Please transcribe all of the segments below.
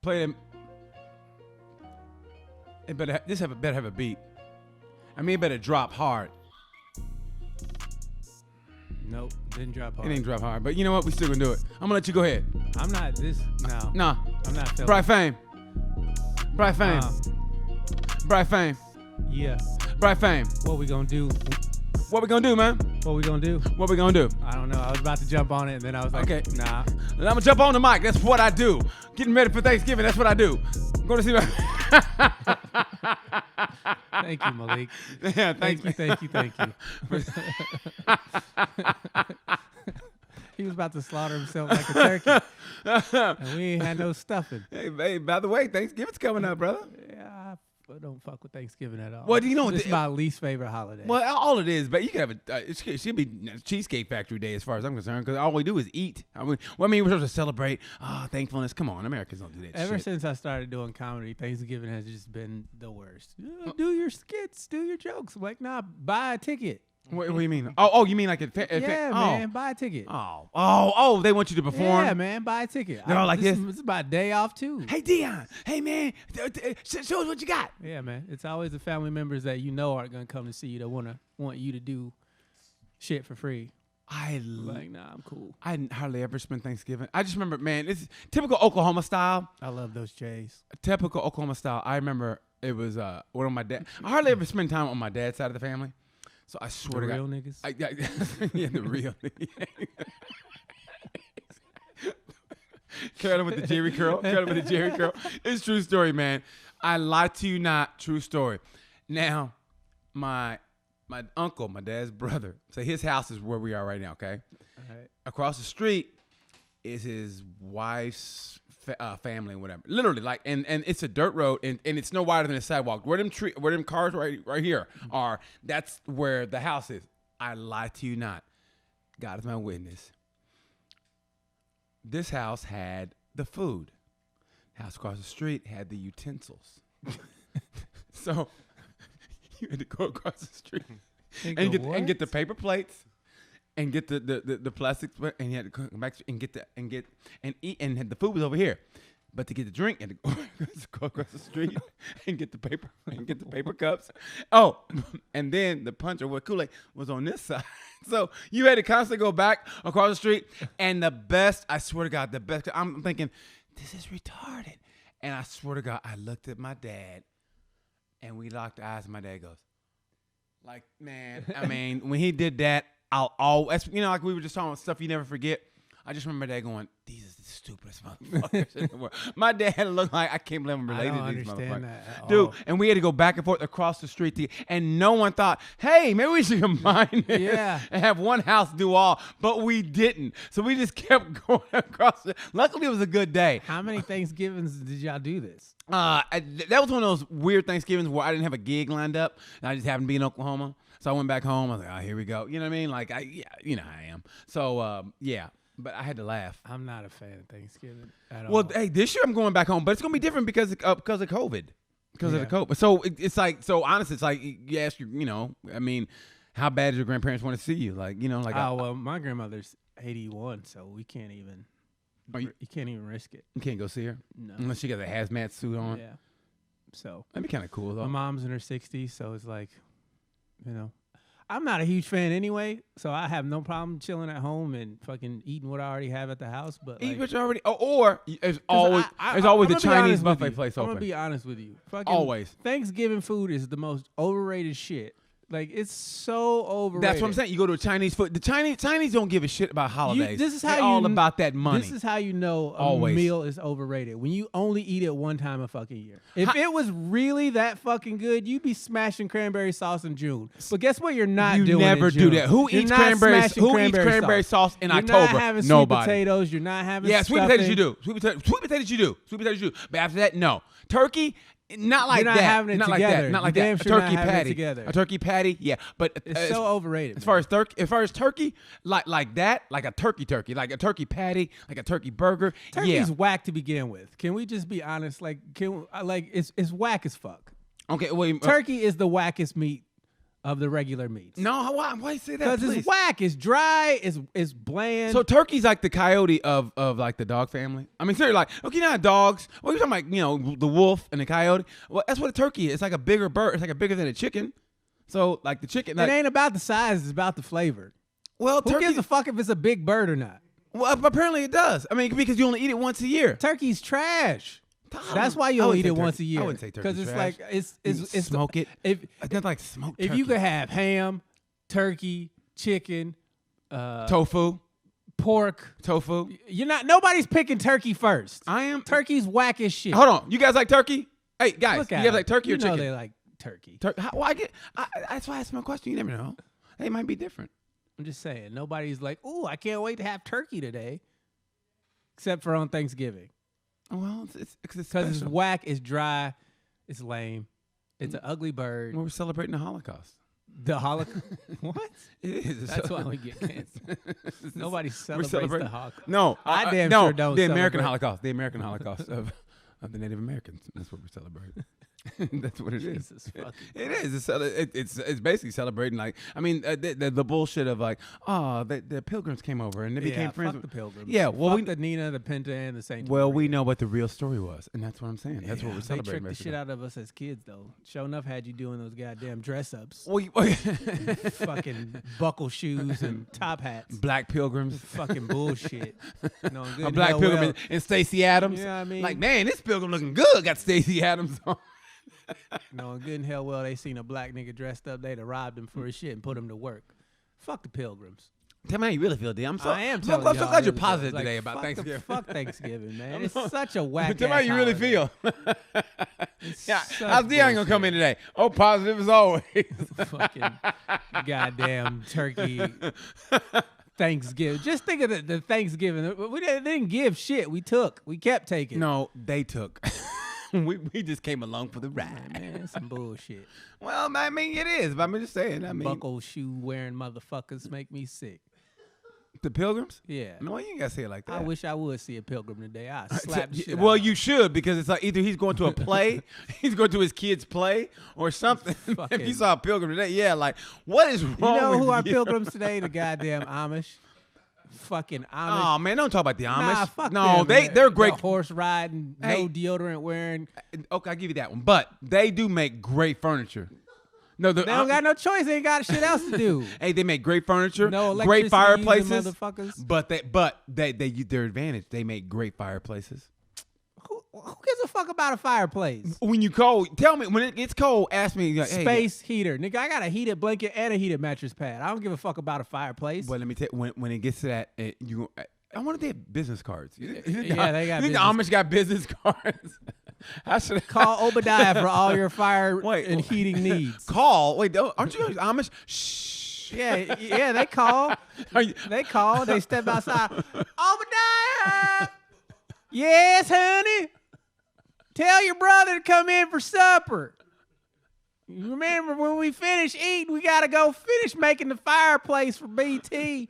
Play them. It better better have a beat. I mean, it better drop hard. Nope, didn't drop hard. It didn't drop hard, but you know what? We still gonna do it. I'm gonna let you go ahead. I'm not this. No. Nah. I'm not feeling. Bright Fame. Bright Fame. Bright Fame. Yeah. Bright Fame. What we gonna do? What we gonna do, man? What we gonna do? What we gonna do? I don't know. I was about to jump on it, and then I was like, Okay. nah. I'm gonna jump on the mic. That's what I do. Getting ready for Thanksgiving. That's what I do. I'm going to see my. Thank you, Malik. Yeah, Thank you. He was about to slaughter himself like a turkey. And we ain't had no stuffing. Hey, by the way, Thanksgiving's coming up, brother. Yeah, I don't fuck with Thanksgiving at all. Well, do you know this is my least favorite holiday. Well, all it is, but you can have it should be Cheesecake Factory Day as far as I'm concerned, because all we do is eat. We're supposed to celebrate thankfulness. Come on, Americans don't do that Ever shit. since I started doing comedy, Thanksgiving has just been the worst. Do your skits, do your jokes. I'm like, nah, buy a ticket. What do you mean? Oh, you mean like man, buy a ticket. Oh, they want you to perform? Yeah, man, buy a ticket. They're all like this. It's about a day off, too. Hey, Deon. Hey, man. Show us what you got. Yeah, man. It's always the family members that you know aren't going to come to see you that want you to do shit for free. Like, nah, I'm cool. I hardly ever spend Thanksgiving. I just remember, man, it's typical Oklahoma style. I love those J's. Typical Oklahoma style. I remember it was one of my dad. I hardly ever spend time on my dad's side of the family. So I swear to God. Real niggas? Yeah, the real niggas. Carolyn with the Jerry curl. It's true story, man. I lie to you not. True story. Now, my uncle, my dad's brother, so his house is where we are right now, okay? All right. Across the street is his wife's family and whatever. Literally, like, and it's a dirt road, and it's no wider than a sidewalk. Where them cars right here are, that's where the house is. I lie to you not. God is my witness. This house had the food. House across the street had the utensils. So you had to go across the street and get the paper plates. And get the plastic, and you had to come back and eat, and the food was over here. But to get the drink, you had to go across the street and get the paper cups. Oh, and then the punch or what Kool-Aid was on this side. So you had to constantly go back across the street. And the best, I swear to God, the best. I'm thinking, this is retarded. And I swear to God, I looked at my dad, and we locked eyes. And my dad goes, like, man, I mean, when he did that. Like we were just talking about stuff you never forget. I just remember Dad going, "These are the stupidest motherfuckers in the world." My dad looked like I can't believe I'm related to these motherfuckers, dude. And we had to go back and forth across the street, and no one thought, "Hey, maybe we should combine this and have one house do all." But we didn't, so we just kept going across. Luckily, it was a good day. How many Thanksgivings did y'all do this? That was one of those weird Thanksgivings where I didn't have a gig lined up, and I just happened to be in Oklahoma. So I went back home. I was like, "Oh, here we go." You know what I mean? Like, you know how I am. So, yeah. But I had to laugh. I'm not a fan of Thanksgiving at all. Well, hey, this year I'm going back home, but it's gonna be different because of COVID. Because of the COVID. So it's like, honestly, it's like you ask I mean, how bad does your grandparents want to see you? Like, like. Oh well, my grandmother's 81, so we can't even. You can't even risk it. You can't go see her? No. Unless she got a hazmat suit on. Yeah. So that'd be kind of cool though. My mom's in her 60s, so it's like, I'm not a huge fan anyway, so I have no problem chilling at home and fucking eating what I already have at the house. But eat what you already, or there's always the Chinese buffet place open. I'm gonna be honest with you. Fucking always. Thanksgiving food is the most overrated shit. Like, it's so overrated. That's what I'm saying. You go to a Chinese food. The Chinese don't give a shit about holidays. This is how They're all about that money. This is how you know a meal is overrated. When you only eat it one time a fucking year. If it was really that fucking good, you'd be smashing cranberry sauce in June. But guess what? You're not doing it. You never do that. Who eats cranberry sauce in October? You're not having Nobody. Sweet potatoes. You're not having sweet potatoes you do. Sweet potatoes you do. But after that, no. Turkey. Not like You're that. Having it not together. like that. Not like that. A turkey patty. A turkey patty. Yeah, but it's so overrated. As far as turkey, like that, like a turkey, like a turkey patty, like a turkey burger. Turkey's whack to begin with. Can we just be honest? Like, it's whack as fuck. Okay, wait. Turkey is the wackest meat of the regular meats. No, why you say that? Because it's whack. It's dry. It's bland. So turkey's like the coyote of like the dog family. I mean, seriously, like, okay, not dogs. Well, you're talking about, the wolf and the coyote. Well, that's what a turkey is. It's like a bigger bird. It's like bigger than a chicken. So like the chicken. Like, it ain't about the size. It's about the flavor. Well, who gives a fuck if it's a big bird or not? Well, apparently it does. I mean, because you only eat it once a year. Turkey's trash. That's why you only eat it once a year. I wouldn't say turkey's trash. Because it's like it's smoke it. It's not like smoked turkey. If you could have ham, turkey, chicken, tofu, pork, tofu. Nobody's picking turkey first. I am. Turkey's whack as shit. You guys like turkey? Hey guys, you guys like turkey or chicken? They like turkey. That's why I asked my question. You never know. They might be different. I'm just saying. Nobody's like, ooh, I can't wait to have turkey today, except for on Thanksgiving. Well, it's because it's whack, it's dry, it's lame, it's an ugly bird. Well, we're celebrating the Holocaust. The Holocaust? What? It is. That's why we get canceled. Nobody celebrates the Holocaust. No, I damn sure don't. The American Holocaust. The American Holocaust of the Native Americans. That's what we're celebrating. That's what it is. It is. It's basically celebrating, like, I mean, the bullshit of like, the Pilgrims came over and they became friends. Fuck the Pilgrims. Yeah, well, fuck the Nina, the Pinta, and the Saint. Well, we know what the real story was, and that's what I'm saying. That's what we're celebrating. They tricked the shit out of us as kids, though. Sure enough, had you doing those goddamn dress ups. Fucking buckle shoes and top hats. Black Pilgrims. Fucking bullshit. A Black Pilgrim and Stacey Adams. You know what I mean? Like, man, this Pilgrim looking good. Got Stacey Adams on. Knowing good and hell well they seen a black nigga dressed up, they'd have robbed him for his shit and put him to work. Fuck the Pilgrims. Tell me how you really feel, D. I'm so glad you're positive today about Thanksgiving. Fuck Thanksgiving, man. It's such a whack. Tell me how you really feel. Yeah, how's Deon gonna come in today? Oh, positive as always. Fucking goddamn turkey. Thanksgiving. Just think of the Thanksgiving. We didn't give shit. We kept taking. No, they took. We just came along for the ride. Man, some bullshit. Well, I mean, it is. But I'm just saying. Buckle shoe wearing motherfuckers make me sick. The Pilgrims? Yeah. No, you ain't gotta say it like that. I wish I would see a Pilgrim today. I slap the shit Well, out. you should, because it's like either he's going to a play, he's going to his kid's play, or something. If you saw a Pilgrim today, yeah, like, what is wrong with you? You know who are Pilgrims today? The goddamn Amish. Fucking Amish. Oh man, don't talk about the Amish. Nah, fuck no, them, they're great. Horse riding, no deodorant wearing. Okay, I'll give you that one. But they do make great furniture. No, they don't got no choice. They ain't got shit else to do. Hey, they make great furniture, no great fireplaces. Motherfuckers. But they their advantage. They make great fireplaces. Who gives a fuck about a fireplace? When you cold, tell me. When it gets cold, ask me. Like, Space heater. Nigga, I got a heated blanket and a heated mattress pad. I don't give a fuck about a fireplace. Well, let me tell you, when it gets to that, I wonder if they have business cards. Yeah, they got business. The Amish got business cards. I should call Obadiah for all your fire and heating needs. Call. Wait, aren't you Amish? Shh. Yeah, they call. They call. They step outside. Obadiah! Yes, honey? Tell your brother to come in for supper. You remember when we finish eating, we got to go finish making the fireplace for BT.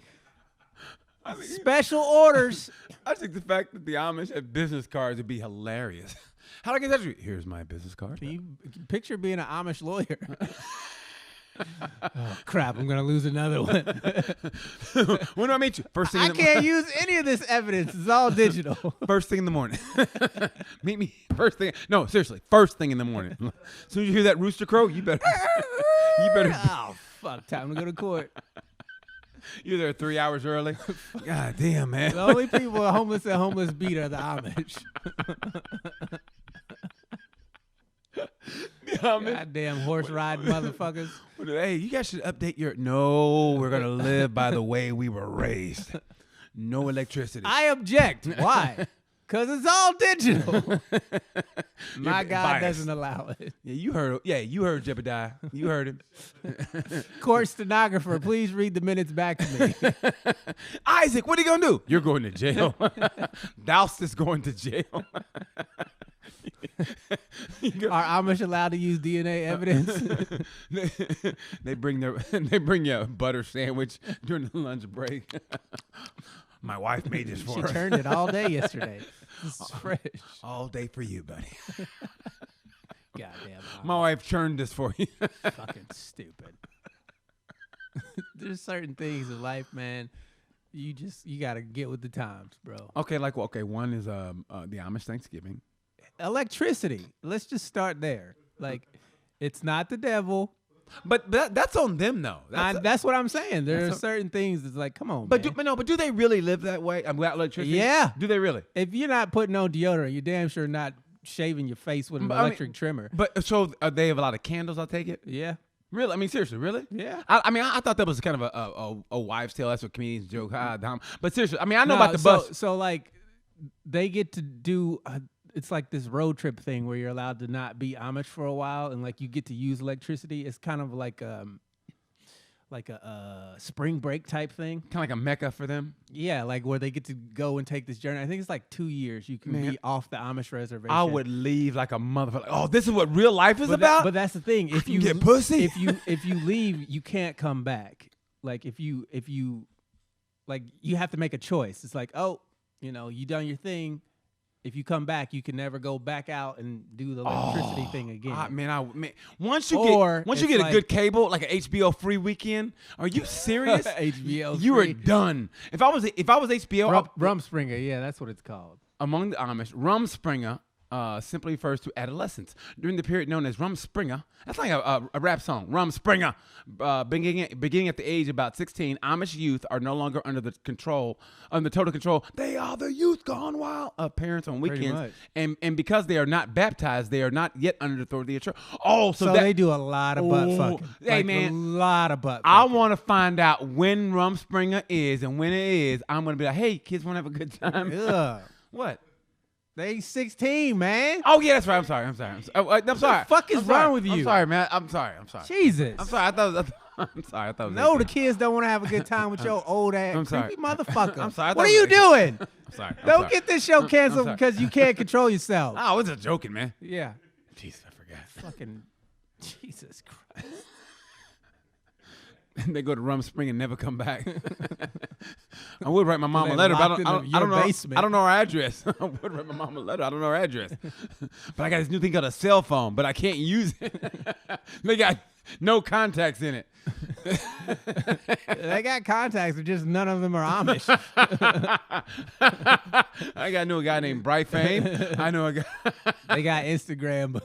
Special orders. I think the fact that the Amish have business cards would be hilarious. How do I get that? Here's my business card. Can you picture being an Amish lawyer? Oh, crap, I'm going to lose another one. When do I meet you? First thing I can't use any of this evidence. It's all digital. First thing in the morning. Meet me first thing. No, seriously, first thing in the morning. As soon as you hear that rooster crow, you better. Oh, fuck, time to go to court. You're there 3 hours early. God damn, man. The only people who are homeless and homeless beat are the Amish. Goddamn horse riding motherfuckers. Hey, you guys should update your. No, we're gonna live by the way we were raised. No electricity. I object. Why? Because it's all digital. My God doesn't allow it. Yeah, you heard. Yeah, you heard Jebediah. You heard him. Court stenographer, please read the minutes back to me. Isaac, what are you gonna do? You're going to jail. Doust is going to jail. Are Amish allowed to use DNA evidence? They bring you a butter sandwich during the lunch break. My wife made this for her. She turned it all day yesterday. It's fresh. All day for you, buddy. Goddamn. My wife churned this for you. Fucking stupid. There's certain things in life, man. You gotta get with the times, bro. Okay, one is the Amish Thanksgiving. Electricity. Let's just start there. Like, it's not the devil. But that's on them, though. That's what I'm saying. There are certain things that's like, come on, but man. Do they really live that way? Without electricity? Yeah. Do they really? If you're not putting on deodorant, you're damn sure not shaving your face with an electric trimmer. But so they have a lot of candles, I take it? Yeah. Really? I mean, seriously, really? Yeah. I thought that was kind of a wives' tale. That's what comedians joke. But seriously, I mean, I know about the bus. So like, they get to do. It's like this road trip thing where you're allowed to not be Amish for a while, and like you get to use electricity. It's kind of like a spring break type thing. Kind of like a mecca for them. Yeah, like where they get to go and take this journey. I think it's like 2 years you can be off the Amish reservation. I would leave like a motherfucker. Oh, this is what real life is about? But that's the thing. If you get pussy. If you leave, you can't come back. Like if you like you have to make a choice. It's like, oh, you done your thing. If you come back, you can never go back out and do the electricity thing again. Once you get a good cable, like an HBO free weekend, are you serious? HBO you free. are done. If I was HBO, Rumspringa, yeah, that's what it's called. Among the Amish, Rumspringa simply refers to adolescence. During the period known as Rumspringa, that's like a rap song. Rumspringa, beginning at the age of about 16, Amish youth are no longer under total control. They are the youth gone wild of parents on weekends, and because they are not baptized, they are not yet under the authority of church. So they do a lot of butt fucking. Hey man, a lot of butt. I want to find out when Rumspringa is, and when it is, I'm gonna be like, hey, kids, want to have a good time? Yeah. What? They 16, man. Oh yeah, that's right. I'm sorry. I'm sorry. What the fuck is wrong with you? I'm sorry, man. I'm sorry. Jesus. I'm sorry. I'm sorry. I thought. No, the kids don't want to have a good time with your old ass creepy motherfucker. I'm sorry. What are you doing? I'm sorry. Don't get this show canceled because you can't control yourself. I was just joking, man. Yeah. Jesus, I forgot. Fucking Jesus Christ. And they go to Rumspringa and never come back. I would write my mom a letter, but I don't know her address. I would write my mom a letter. I don't know her address. But I got this new thing called a cell phone, but I can't use it. They got no contacts in it. They got contacts, but just none of them are Amish. I knew a guy named Bright Fame. I know a guy. They got Instagram.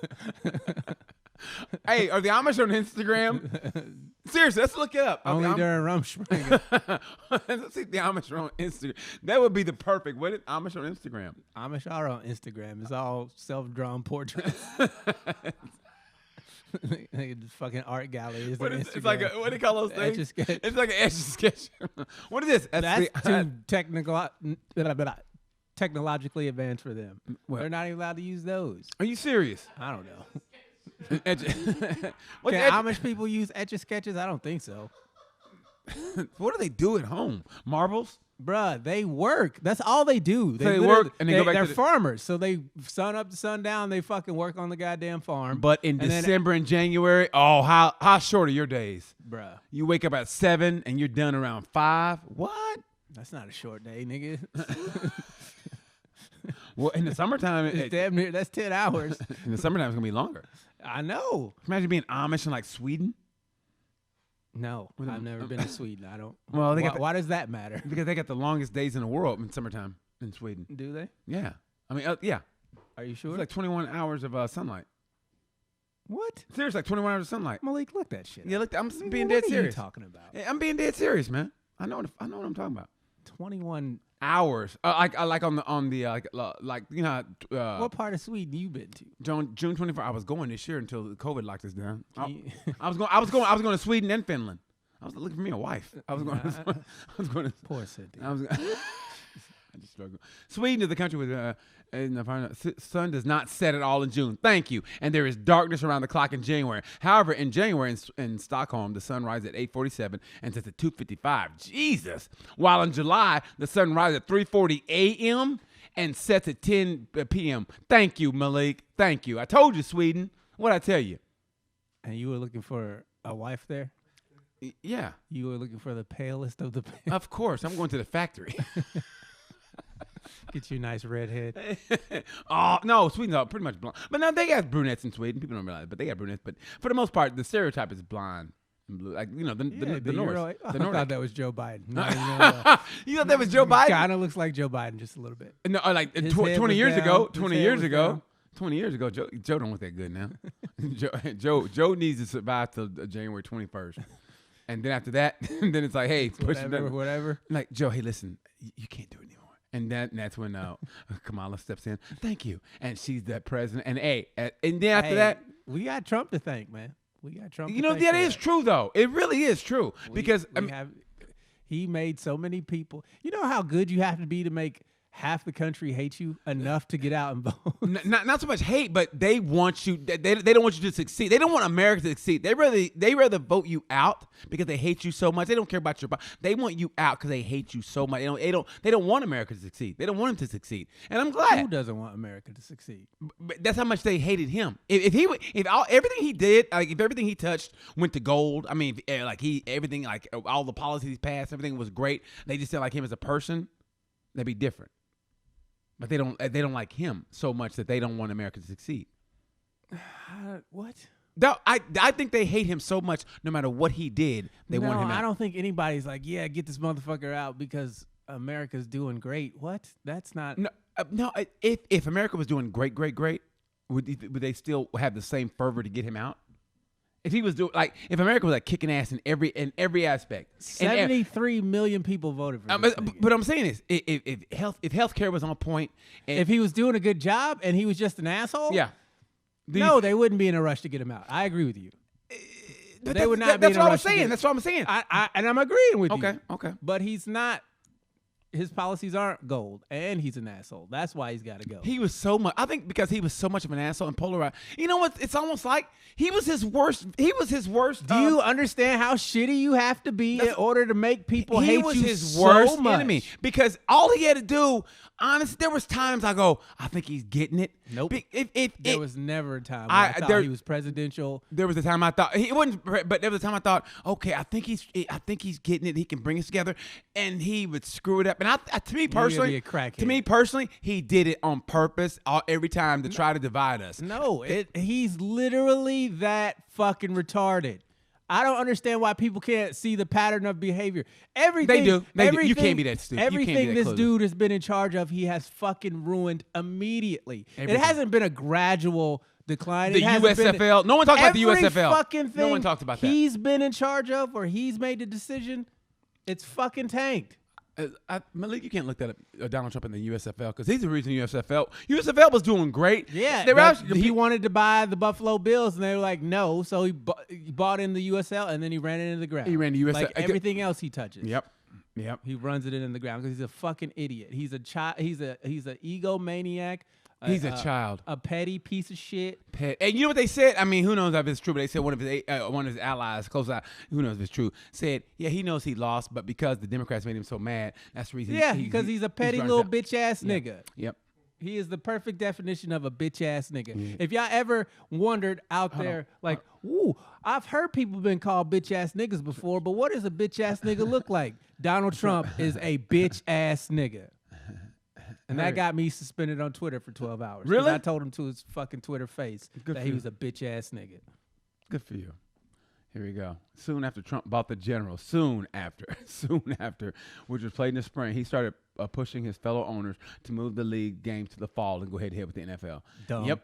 Hey, are the Amish on Instagram? Seriously, let's look it up. Only during Rumspringa. Let's see if the Amish are on Instagram. That would be the perfect. What is Amish on Instagram? Amish are on Instagram. It's all self-drawn portraits. Fucking art galleries. It's like what do you call those things? Etch-a-sketch. It's like an etch-a-sketch. What is this? That's too technologically advanced for them. What? They're not even allowed to use those. Are you serious? I don't know. Can Amish people use etch-a-sketches? I don't think so. What do they do at home? Marbles? Bruh, they work. That's all they do. They work and they go back they're to farmers. So they sun up to sundown, they fucking work on the goddamn farm. But in December and January, how short are your days? Bruh. You wake up at 7 and you're done around 5? What? That's not a short day, nigga. Well, in the summertime, damn near, that's 10 hours. In the summertime, it's going to be longer. I know. Imagine being Amish in like Sweden. No, I've never been to Sweden. I don't. Well, why does that matter? Because they got the longest days in the world in summertime in Sweden. Do they? Yeah. I mean, yeah. Are you sure? It's like 21 hours of sunlight. What? Seriously, like 21 hours of sunlight. Malik, look that shit. Yeah, look. I'm being dead serious. What are you talking about? Yeah, I'm being dead serious, man. I know what I'm talking about. 21 hours. Like on the you know. What part of Sweden you been to? June 24th. I was going this year until COVID locked us down. I was going to Sweden and Finland. I was looking for me a wife. I was going to. Poor Cynthia. I just struggle. Sweden is the country with the sun does not set at all in June. Thank you. And there is darkness around the clock in January. However, in January in Stockholm, the sun rises at 8:47 and sets at 2:55. Jesus. While in July, the sun rises at 3:40 a.m. and sets at 10 p.m. Thank you, Malik. Thank you. I told you, Sweden. What'd I tell you? And you were looking for a wife there? Yeah. You were looking for the palest of the pale. Of course. I'm going to the factory. Get you a nice redhead. Oh, no, Sweden's are pretty much blonde. But now they got brunettes in Sweden. People don't realize it, but they got brunettes. But for the most part, the stereotype is blonde. and blue, like the North. I thought that was Joe Biden. No, you thought that was Joe Biden? Kind of looks like Joe Biden just a little bit. No, like 20 years ago. 20 years ago. 20 years ago, Joe don't look that good now. Joe needs to survive till January 21st. And then after that, then it's like, hey, whatever. Like, Joe, hey, listen, you can't do it anymore. And that's when Kamala steps in. Thank you. And she's that president. And and then after that, we got Trump to thank, man. We got Trump. That is true, though. It really is true. Because he made so many people. You know how good you have to be to make half the country hate you enough to get out and vote? Not so much hate, but they want you. They don't want you to succeed. They don't want America to succeed. They rather vote you out because they hate you so much. They don't care about your. They want you out because they hate you so much. They don't want America to succeed. They don't want him to succeed. And I'm glad. Who doesn't want America to succeed? But that's how much they hated him. If everything he did, like if everything he touched went to gold. I mean, everything like all the policies he passed, everything was great. They just didn't like him as a person. That'd be different. But they don't like him so much that they don't want America to succeed. What? No, I think they hate him so much. No matter what he did, they want him out. I don't think anybody's like, yeah, get this motherfucker out because America's doing great. What? That's not. No. If America was doing great, would they still have the same fervor to get him out? If he was doing if America was kicking ass in every aspect, 73 million people voted for this but I'm saying this: if healthcare was on point, if he was doing a good job and he was just an asshole, yeah, they wouldn't be in a rush to get him out. I agree with you. But they would not be in a rush. That's what I'm saying. And I'm agreeing with you. Okay. But he's not. His policies aren't gold, and he's an asshole. That's why he's got to go. He was so much. I think because he was so much of an asshole and polarized. You know what? It's almost like he was his worst. Do you understand how shitty you have to be in order to make people hate you so much? He was his worst enemy because all he had to do. Honestly, there was times I go, I think he's getting it. Nope. There was never a time where I thought he was presidential. There was a time I thought he wasn't, but there was a time I thought, okay, I think he's getting it. He can bring us together, and he would screw it up. And to me personally, he did it on purpose every time to try to divide us. No, he's literally that fucking retarded. I don't understand why people can't see the pattern of behavior. Everything they do. You can't be that stupid. Everything this dude has been in charge of, he has fucking ruined immediately. Everything. It hasn't been a gradual decline. The USFL. No one talked about the USFL. Fucking thing no one talked about that. He's been in charge of, or he's made the decision. It's fucking tanked. Malik, you can't look that up, Donald Trump in the USFL, because he's the reason USFL was doing great. Yeah, he wanted to buy the Buffalo Bills, and they were like, no. So he bought in the USL, and then he ran it into the ground. He ran the USL. Like everything else he touches. Yep. He runs it in the ground because he's a fucking idiot. He's a child. He's an egomaniac. He's a child. A petty piece of shit. And you know what they said? I mean, who knows if it's true, but they said one of his allies, close out, who knows if it's true, said, yeah, he knows he lost, but because the Democrats made him so mad, that's the reason. Yeah, because he's a petty little bitch-ass nigga. Yep. He is the perfect definition of a bitch-ass nigga. Yeah. If y'all ever wondered out there, ooh, I've heard people been called bitch-ass niggas before, but what does a bitch-ass nigga look like? Donald Trump is a bitch-ass nigga. And that got me suspended on Twitter for 12 hours. Really? I told him to his fucking Twitter face that he was a bitch-ass nigga. Good for you. Here we go. Soon after Trump bought the general, soon after, which was played in the spring, he started pushing his fellow owners to move the league games to the fall and go head-to-head with the NFL. Dumb. Yep.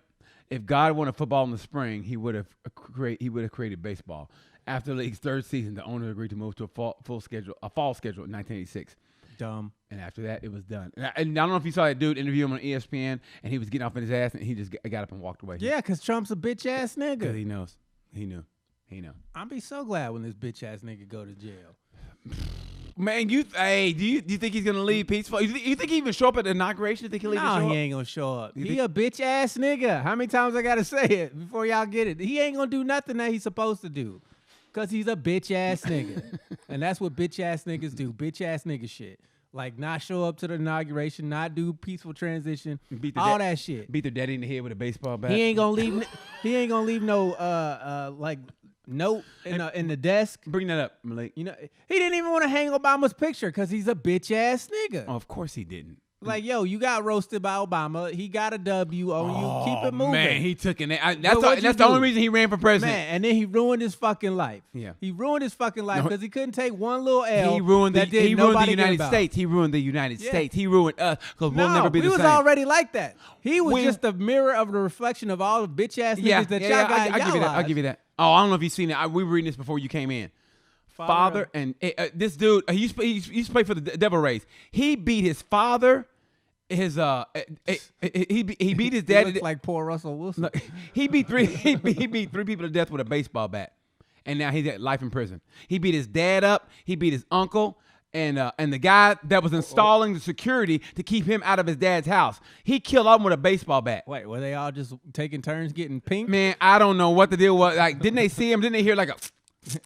If God wanted football in the spring, he would have created baseball. After the league's third season, the owners agreed to move to a fall schedule in 1986. Dumb. And after that, it was done. And I don't know if you saw that dude interview him on ESPN, and he was getting off in his ass, and he just got up and walked away. Yeah, because Trump's a bitch-ass nigga. Because he knows. He knew. I'll be so glad when this bitch-ass nigga go to jail. Man, do you think he's going to leave peaceful? You think he even show up at the inauguration? You think he'll even show up? No, he ain't going to show up. He a bitch-ass nigga. How many times I got to say it before y'all get it? He ain't going to do nothing that he's supposed to do. Because he's a bitch-ass nigga. And that's what bitch-ass niggas do. Bitch-ass nigga shit. Like not show up to the inauguration, not do peaceful transition, all that shit. Beat their daddy in the head with a baseball bat. He ain't gonna leave no like note in the desk. Bring that up, Malik. You know, he didn't even want to hang Obama's picture because he's a bitch ass nigga. Oh, of course he didn't. Like, yo, you got roasted by Obama. He got a W on you. Keep it moving. Man, he took it. That's the only reason he ran for president. Man, and then he ruined his fucking life. Yeah. He ruined his fucking life because he couldn't take one little L. He ruined the United about. States. He ruined the United States. He ruined us because we'll never be the same. He was already like that. He was just the mirror of the reflection of all the bitch ass niggas that y'all got. I'll give you that. Oh, I don't know if you've seen it. We were reading this before you came in. Father and this dude, he used to play for the Devil Rays. He beat his father. He beat his dad. He looks like poor Russell Wilson. Look, he beat three people to death with a baseball bat, and now he's at life in prison. He beat his dad up. He beat his uncle, and the guy that was installing the security to keep him out of his dad's house. He killed him with a baseball bat. Wait, were they all just taking turns getting pink? Man, I don't know what the deal was. Like, didn't they see him? Didn't they hear like a?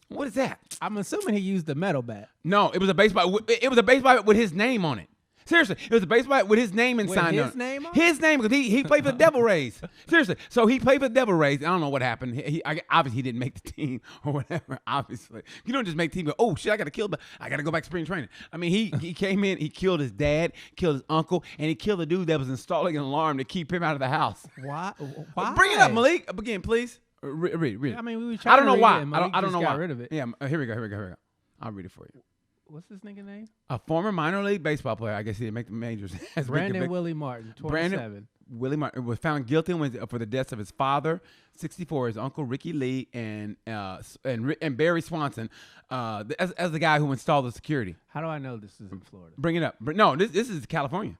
What is that? I'm assuming he used the metal bat. No, it was a baseball. It was a baseball bat with his name on it. Seriously, it was a baseball with his name signed on it. His name on it? His name, because he played for the Devil Rays. Seriously. So he played for the Devil Rays. I don't know what happened. Obviously, he didn't make the team or whatever, obviously. You don't just make the team go, oh, shit, I got to kill, but I got to go back to spring training. I mean, he came in, he killed his dad, killed his uncle, and he killed the dude that was installing an alarm to keep him out of the house. Why? Bring it up, Malik. Again, please. Read it. I mean, we were trying to read it. I don't know why. Got rid of it. Yeah, here we go. I'll read it for you. What's this nigga name? A former minor league baseball player. I guess he didn't make the majors. Brandon Willie Martin, 27. Willie Martin was found guilty for the deaths of his father, 64, his uncle Ricky Lee, and Barry Swanson, as the guy who installed the security. How do I know this is in Florida? Bring it up. No, this is California.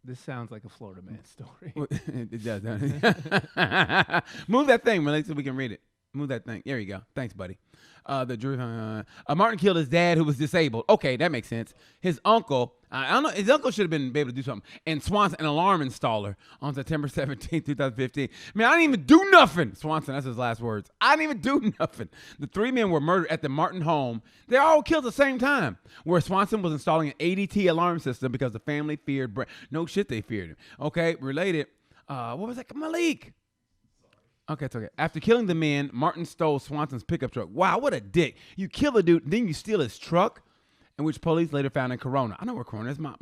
This sounds like a Florida man story. It does, doesn't it? Move that thing, Malik, so we can read it. Move that thing. There you go. Thanks, buddy. Martin killed his dad, who was disabled. Okay, that makes sense. His uncle, I don't know. His uncle should have been able to do something. And Swanson, an alarm installer, on September 17, 2015. Man, I didn't even do nothing. Swanson, that's his last words. I didn't even do nothing. The three men were murdered at the Martin home. They all killed at the same time, where Swanson was installing an ADT alarm system because the family feared. No shit, they feared him. Okay, related. What was that? Malik. Okay, it's okay. After killing the men, Martin stole Swanson's pickup truck. Wow, what a dick. You kill a dude, then you steal his truck, in which police later found in Corona. I know where Corona is. My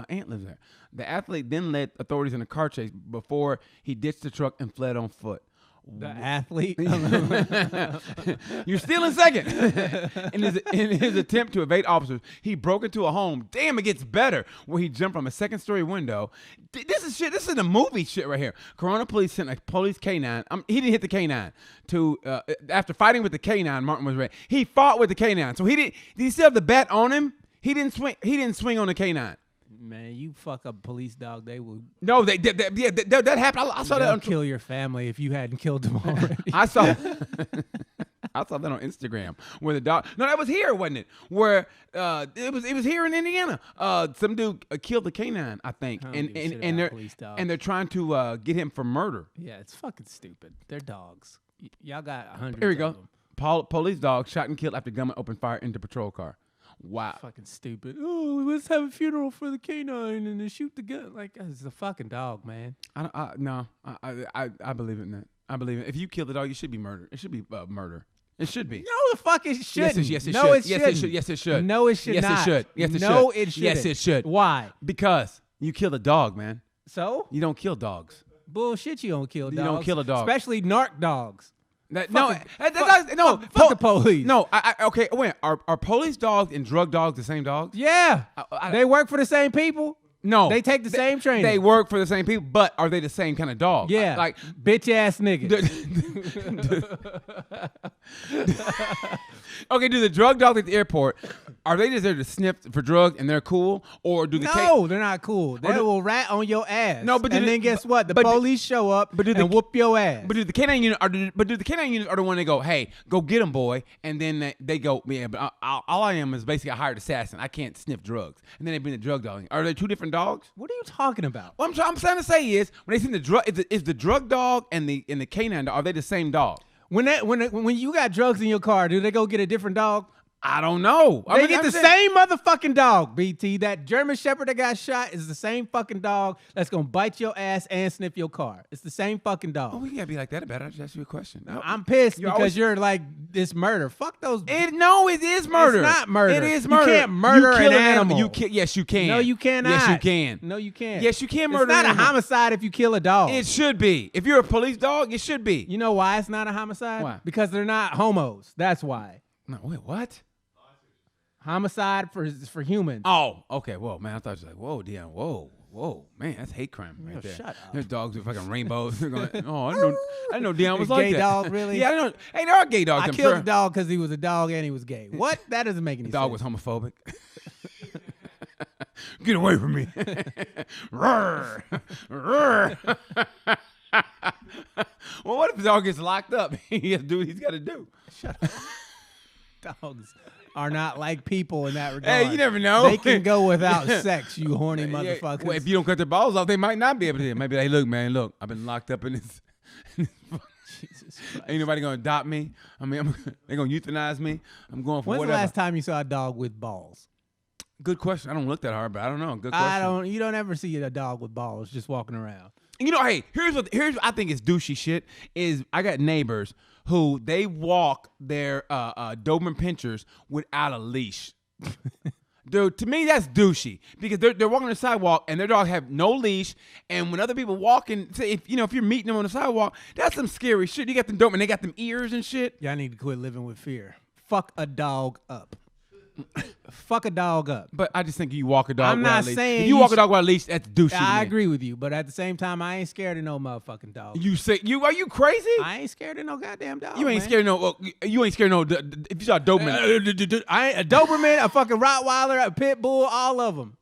aunt lives there. The athlete then led authorities in a car chase before he ditched the truck and fled on foot. The athlete? You're stealing second. In his attempt to evade officers, he broke into a home. Damn, it gets better. Where he jumped from a second-story window. This is shit. This is a movie shit right here. Corona police sent a police canine. He didn't hit the canine. After fighting with the canine, Martin was ready. He fought with the canine. So he didn't. Did he still have the bat on him? He didn't swing. He didn't swing on the canine. Man, you fuck up a police dog, they will. No, that happened. I saw that. They'll kill your family if you hadn't killed them already. I saw that on Instagram where the dog. No, that was here, wasn't it? Where it was here in Indiana. Some dude killed the canine, I think, and they're trying to get him for murder. Yeah, it's fucking stupid. They're dogs. Y'all got hundreds. Here we go. Of them. Police dog shot and killed after gunman opened fire into patrol car. Wow. Fucking stupid. Oh, let's have a funeral for the canine and then shoot the gun. Like, it's a fucking dog, man. No, I believe in that. I believe it. If you kill the dog, you should be murdered. It should be murder. It should be. No, the fuck it shouldn't. Yes, it no, should. It shouldn't. Yes, it should. No, it should yes, not. Yes, it should. Yes, it should. No, it should. Yes, it should. Why? Because you kill a dog, man. So? You don't kill dogs. Bullshit, you don't kill dogs. You don't kill a dog. Especially narc dogs. Fuck the police. No, okay. Wait, are police dogs and drug dogs the same dogs? Yeah, they work for the same people. No, they take the same training. They work for the same people, but are they the same kind of dog? Yeah, like bitch ass niggas. Okay, do the drug dogs at the airport, are they just there to sniff for drugs and they're cool, or do the they're not cool. They will rat on your ass. No, but then guess what? The police show up and whoop your ass. But do the canine unit are the one that go, hey, go get him, boy, and then they go, yeah, but all I am is basically a hired assassin. I can't sniff drugs, and then they bring the drug dog. Are they two different dogs? What are you talking about? What I'm trying to say is when they see the drug, is the drug dog and the canine dog, are they the same dog? When you got drugs in your car, do they go get a different dog? I don't know. They get the same motherfucking dog, BT. That German Shepherd that got shot is the same fucking dog that's going to bite your ass and sniff your car. It's the same fucking dog. Oh, we can't be like that about it. I just asked you a question. No. I'm pissed because you're like, this murder. Fuck those. No, it is murder. It's not murder. It is murder. You can't murder an animal. Yes, you can. No, you cannot. Yes, you can. No, you can't. Yes, you can murder an animal. It's not a homicide if you kill a dog. It should be. If you're a police dog, it should be. You know why it's not a homicide? Why? Because they're not homos. That's why. No, wait, what? Homicide for humans. Oh, okay. Whoa, man. I thought you were like, whoa, Deon. Whoa, man. That's hate crime right there. Shut up. There's dogs with fucking rainbows. They're going, I didn't know Deon was like gay that. dog, really? Yeah, I know. Hey, there are gay dogs. I killed the dog because he was a dog and he was gay. What? That doesn't make any sense. The dog was homophobic. Get away from me. Roar. Roar. Well, what if the dog gets locked up? He has to do what he's got to do. Shut up. Dogs are not like people in that regard. Hey, you never know. They can go without sex, you horny motherfuckers. Well, if you don't cut their balls off, they might not be able to. Maybe like, look, man, look, I've been locked up in this. Jesus Christ. Ain't nobody gonna adopt me. I mean, they're gonna euthanize me. I'm going for When's whatever. the last time you saw a dog with balls? Good question. I don't look that hard, but I don't know. Good question. You don't ever see a dog with balls just walking around. You know, hey, here's what I think is douchey shit is I got neighbors who they walk their Doberman pinchers without a leash. Dude, to me that's douchey because they're walking on the sidewalk and their dog have no leash, and when other people walking, say if you're meeting them on the sidewalk, that's some scary shit. You got them Doberman, they got them ears and shit. Y'all need to quit living with fear. Fuck a dog up. Fuck a dog up. But I just think you walk a dog I'm without not a leash. saying If you walk a dog without a leash, that's douchey. I agree with you, but at the same time, I ain't scared of no motherfucking dog. You say are you crazy? I ain't scared of no goddamn dog. You ain't scared of no. You ain't scared of no. If you saw a Doberman, I ain't a Doberman, a fucking Rottweiler, a pit bull, all of them.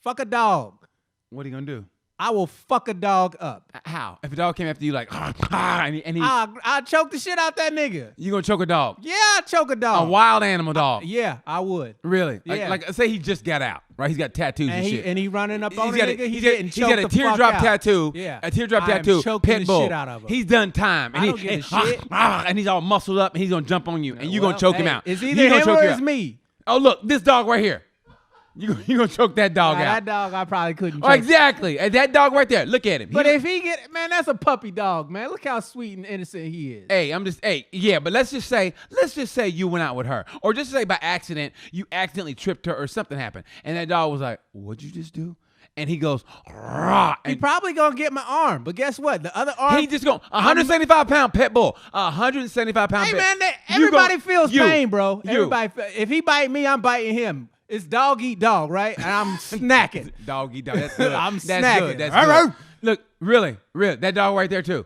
Fuck a dog. What are you gonna do? I will fuck a dog up. How? If a dog came after you like, and he I'll choke the shit out that nigga. You gonna choke a dog? Yeah, I'll choke a dog. A wild animal dog? Yeah, I would. Really? Yeah. Like say he just got out, right? He's got tattoos and shit. And he running up on he's a got nigga. He's got a teardrop tattoo. Yeah. A teardrop I am tattoo. choking Pit bull. the shit out of him. He's done time. And I don't give a shit. And he's all muscled up and he's gonna jump on you and you gonna choke him out. It's either him or it's me. Oh look, this dog right here. You gonna choke that dog out. That dog I probably couldn't choke. Oh, exactly. And that dog right there. Look at him. But if he get, man, that's a puppy dog, man. Look how sweet and innocent he is. Yeah, but let's just say you went out with her. Or just say by accident, you accidentally tripped her or something happened. And that dog was like, what'd you just do? And he goes, rah. He probably gonna get my arm, but guess what? The other arm. He just going 175-pound pit bull, 175-pound. Hey man, everybody feels pain, bro. Everybody. If he bite me, I'm biting him. It's dog eat dog, right? And I'm snacking. Dog eat dog. That's good. I'm That's snacking. good. That's good. Look, really, that dog right there too.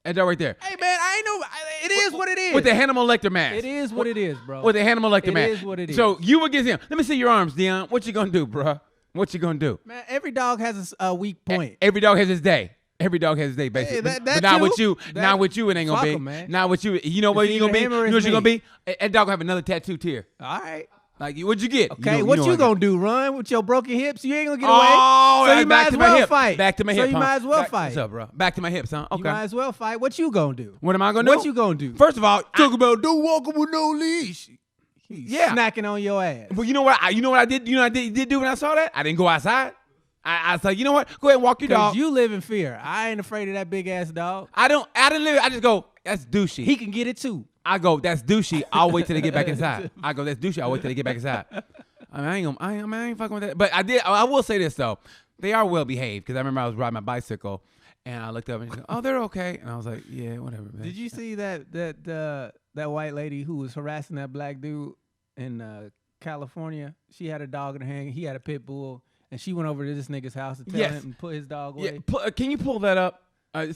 That dog right there. Hey man, I ain't know. It is what it is. With the Hannibal Lecter mask. It is what it is, bro. With the Hannibal Lecter mask. It is what it is. So you would get him. Let me see your arms, Deon. What you gonna do, bro? What you gonna do? Man, every dog has a weak point. Every dog has his day. Every dog has his day, basically. Hey, but not with you. Not with you, it ain't gonna be. Man. Not with you. You know what you're gonna be? You know what you're gonna be? That dog will have another tattoo here. All right. Like, what'd you get? Okay, what you gonna do? Run with your broken hips? You ain't gonna get away. Oh, so you might as well fight. Back to my hip. So you might as well fight. What's up, bro? Back to my hips, huh? Okay. You might as well fight. What you gonna do? What am I gonna do? What you gonna do? First of all, talk about don't walk with no leash. Yeah, snacking on your ass. But you know what? You know what I did? You know what I did do when I saw that? I didn't go outside. I was like, you know what? Go ahead and walk your dog. You live in fear. I ain't afraid of that big ass dog. I didn't live. I just go, that's douchey. He can get it too. I go, that's douchey. I'll wait till they get back inside. I go, that's douchey. I'll wait till they get back inside. I mean, I ain't fucking with that. But I will say this though. They are well behaved because I remember I was riding my bicycle and I looked up and she goes, oh, they're okay. And I was like, yeah, whatever, man. Did you see that white lady who was harassing that black dude in California? She had a dog in her hand. He had a pit bull. And she went over to this nigga's house to tell him and put his dog away. Yeah, can you pull that up? You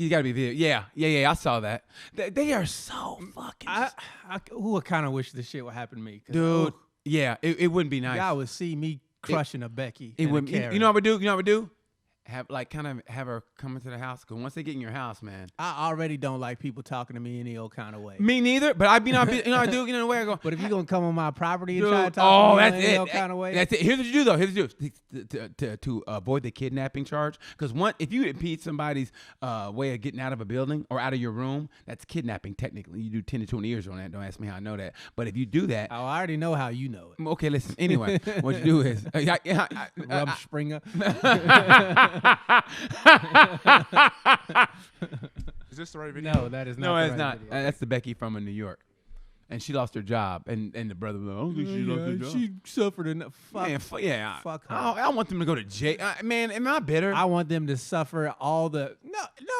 got to be video. Yeah. I saw that. They are so fucking. I kind of wish this shit would happen to me, dude. Yeah, it wouldn't be nice. Y'all would see me crushing a Becky. It wouldn't. You know what I would do? have her come into the house. Because once they get in your house, man. I already don't like people talking to me any old kind of way. Me neither. But I do, the way I go. But if you're going to come on my property and try to talk to me in any old kind of way. That's it. Here's what you do, though. Here's what you do. To avoid the kidnapping charge. Because if you impede somebody's way of getting out of a building or out of your room, that's kidnapping technically. You do 10 to 20 years on that. Don't ask me how I know that. But if you do that. Oh, I already know how you know it. Okay, listen. Anyway, what you do is. Rumspringer. Is this the right video? No, that is not. No, it's right not. Video. That's the Becky from New York, and she lost her job, and the brother was like, "I don't think she lost her job. She suffered enough." Fuck, yeah, fuck her. I want them to go to jail. Man, am I bitter? I want them to suffer all the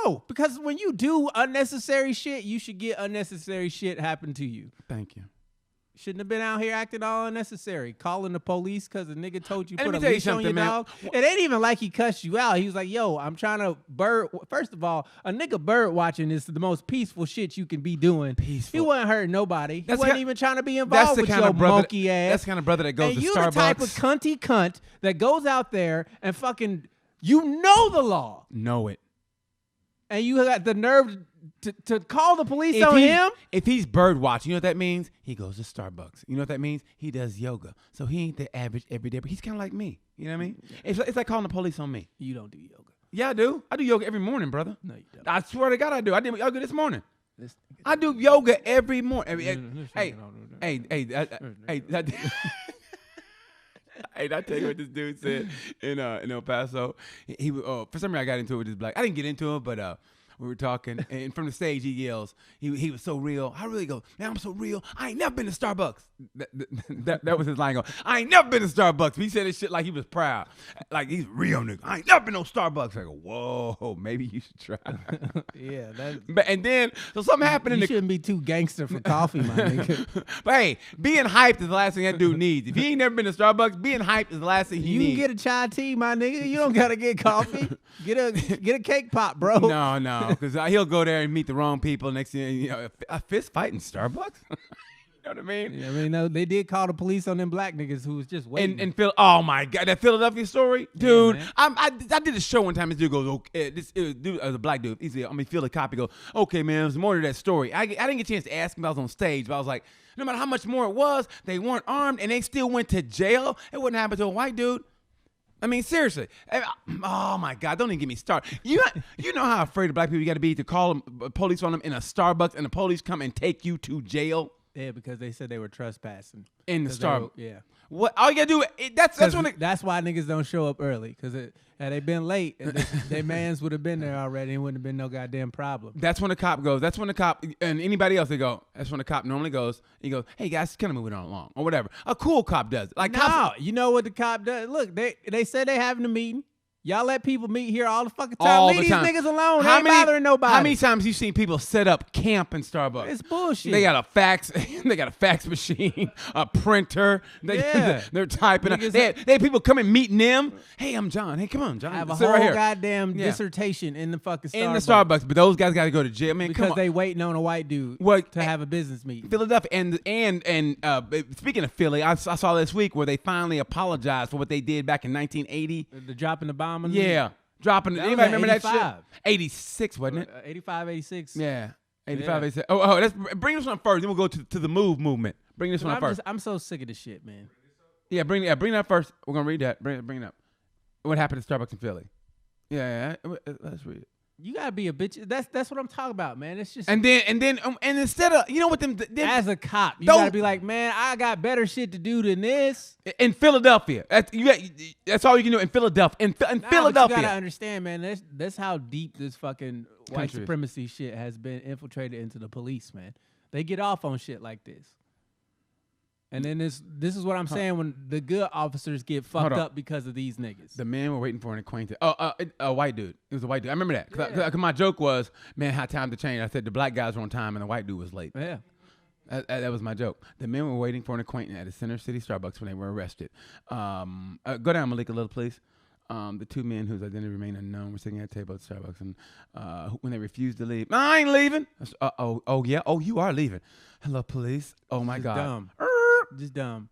no, because when you do unnecessary shit, you should get unnecessary shit happen to you. Thank you. Shouldn't have been out here acting all unnecessary, calling the police because the nigga told you and put a leash on your dog. It ain't even like he cussed you out. He was like, yo, I'm trying to bird. First of all, a nigga bird watching is the most peaceful shit you can be doing. Peaceful. He wasn't hurting nobody. He wasn't even trying to be involved with your monkey ass. That's the kind of brother that goes to Starbucks. And you the type of cunty cunt that goes out there and fucking, you know the law. Know it. And you got the nerve to call the police on him? If he's bird watching, you know what that means? He goes to Starbucks. You know what that means? He does yoga. So he ain't the average everyday, but he's kind of like me. You know what I mean? It's like calling the police on me. You don't do yoga. Yeah, I do. I do yoga every morning, brother. No, you don't. I swear to God, I do. I did yoga this morning. I do yoga every morning. Hey, Hey, I tell you what this dude said in El Paso. He for some reason I got into it with this black. I didn't get into it, but we were talking, and from the stage he yells. He was so real. I really go, man, I'm so real. I ain't never been to Starbucks. That was his line. Go, I ain't never been to Starbucks. He said this shit like he was proud, like he's real nigga. I ain't never been to Starbucks. I go, whoa, maybe you should try. Yeah, and then so something happened. You shouldn't be too gangster for coffee, my nigga. But hey, being hyped is the last thing that dude needs. If he ain't never been to Starbucks, being hyped is the last thing he needs. You can get a chai tea, my nigga. You don't gotta get coffee. Get a cake pop, bro. No. Because he'll go there and meet the wrong people. Next thing a fist fight in Starbucks. You know what I mean? Yeah, I mean, no, they did call the police on them black niggas who was just waiting. And Phil, oh my God, that Philadelphia story, dude. Yeah, I did a show one time. This dude goes, okay, this dude, a black dude. He said, Phil the cop. He goes, okay, man, there's more to that story. I didn't get a chance to ask him. I was on stage, but I was like, no matter how much more it was, they weren't armed and they still went to jail. It wouldn't happen to a white dude. I mean, seriously. Oh, my God. Don't even get me started. You know how afraid of black people you got to be to call them, police on them in a Starbucks and the police come and take you to jail? Yeah, because they said they were trespassing. In the Starbucks? Yeah. What? All you got to do, that's why niggas don't show up early. Because had they been late, their mans would have been there already and wouldn't have been no goddamn problem. That's when the cop goes. That's when the cop, and anybody else, they go, that's when the cop normally goes, he goes, hey, guys, kind of moving on along, or whatever. A cool cop does it. Like, no, you know what the cop does? Look, they said they having a meeting. Y'all let people meet here all the fucking time. Leave these niggas alone. They ain't bothering nobody. How many times you seen people set up camp in Starbucks? It's bullshit. They got a fax. They got a fax machine, a printer. They're typing. They had people come and meeting them. Hey, I'm John. Hey, come on, John. I have a whole goddamn dissertation in the fucking Starbucks. In the Starbucks, but those guys got to go to jail, man. Because they waiting on a white dude to have a business meeting. Philadelphia, and speaking of Philly, I saw this week where they finally apologized for what they did back in 1980. The dropping the bomb on Yeah. Dropping. Anybody remember that shit? 86, wasn't it? 85, 86. Yeah. 85, 86. Oh, bring this one first. Then we'll go to the move movement. Bring this one first. I'm so sick of this shit, man. Yeah, bring that first. We're going to read that. Bring it up. What happened to Starbucks in Philly? Yeah. Let's read it. You gotta be a bitch. That's what I'm talking about, man. It's just and instead of as a cop, you gotta be like, man, I got better shit to do than this. In Philadelphia, that's all you can do in Philadelphia. In Philadelphia, but you gotta understand, man. That's how deep this fucking white supremacy shit has been infiltrated into the police, man. They get off on shit like this. And then this is what I'm saying when the good officers get fucked up because of these niggas. The men were waiting for an acquaintance. A white dude. It was a white dude. I remember that. Cause my joke was, man, how time to change. I said the black guys were on time and the white dude was late. Yeah. That was my joke. The men were waiting for an acquaintance at a Center City Starbucks when they were arrested. Go down, Malik, a little, please. The two men whose identity remained unknown were sitting at a table at Starbucks, and when they refused to leave, I ain't leaving. Oh yeah, oh you are leaving. Hello, police. Oh my God. Dumb. Just dumb.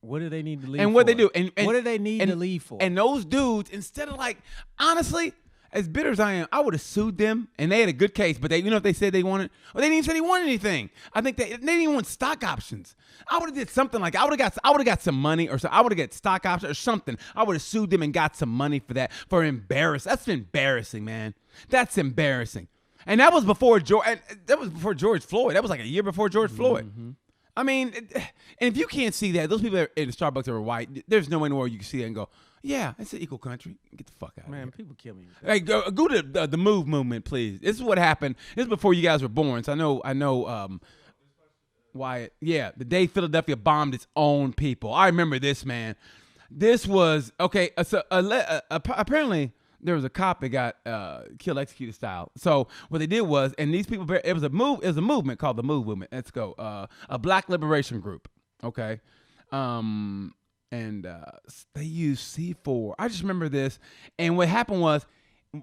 What do they need to leave? And for? what they do? And what do they need to leave for? And those dudes, instead of like, honestly, as bitter as I am, I would have sued them, and they had a good case. But they, if they said they wanted, or they didn't even say they wanted anything. I think they didn't even want stock options. I would have did something like I would have got some money, or so I would have got stock options or something. I would have sued them and got some money for that. For embarrassing, that's embarrassing, man. That's embarrassing. And that was before George. That was before George Floyd. That was like a year before George Floyd. Mm-hmm. I mean, and if you can't see that, those people in the Starbucks that were white, there's no way in the world you can see that and go, yeah, it's an equal country. Get the fuck out of here. Man, people kill me. Hey, go to the MOVE movement, please. This is what happened. This is before you guys were born. So I know. Wyatt. Yeah, the day Philadelphia bombed its own people. I remember this, man. This was okay. So apparently there was a cop that got killed executed style. So what they did was, and these people, it was a movement called the MOVE movement. Let's go. A Black liberation group. Okay. And they used C4. I just remember this. And what happened was,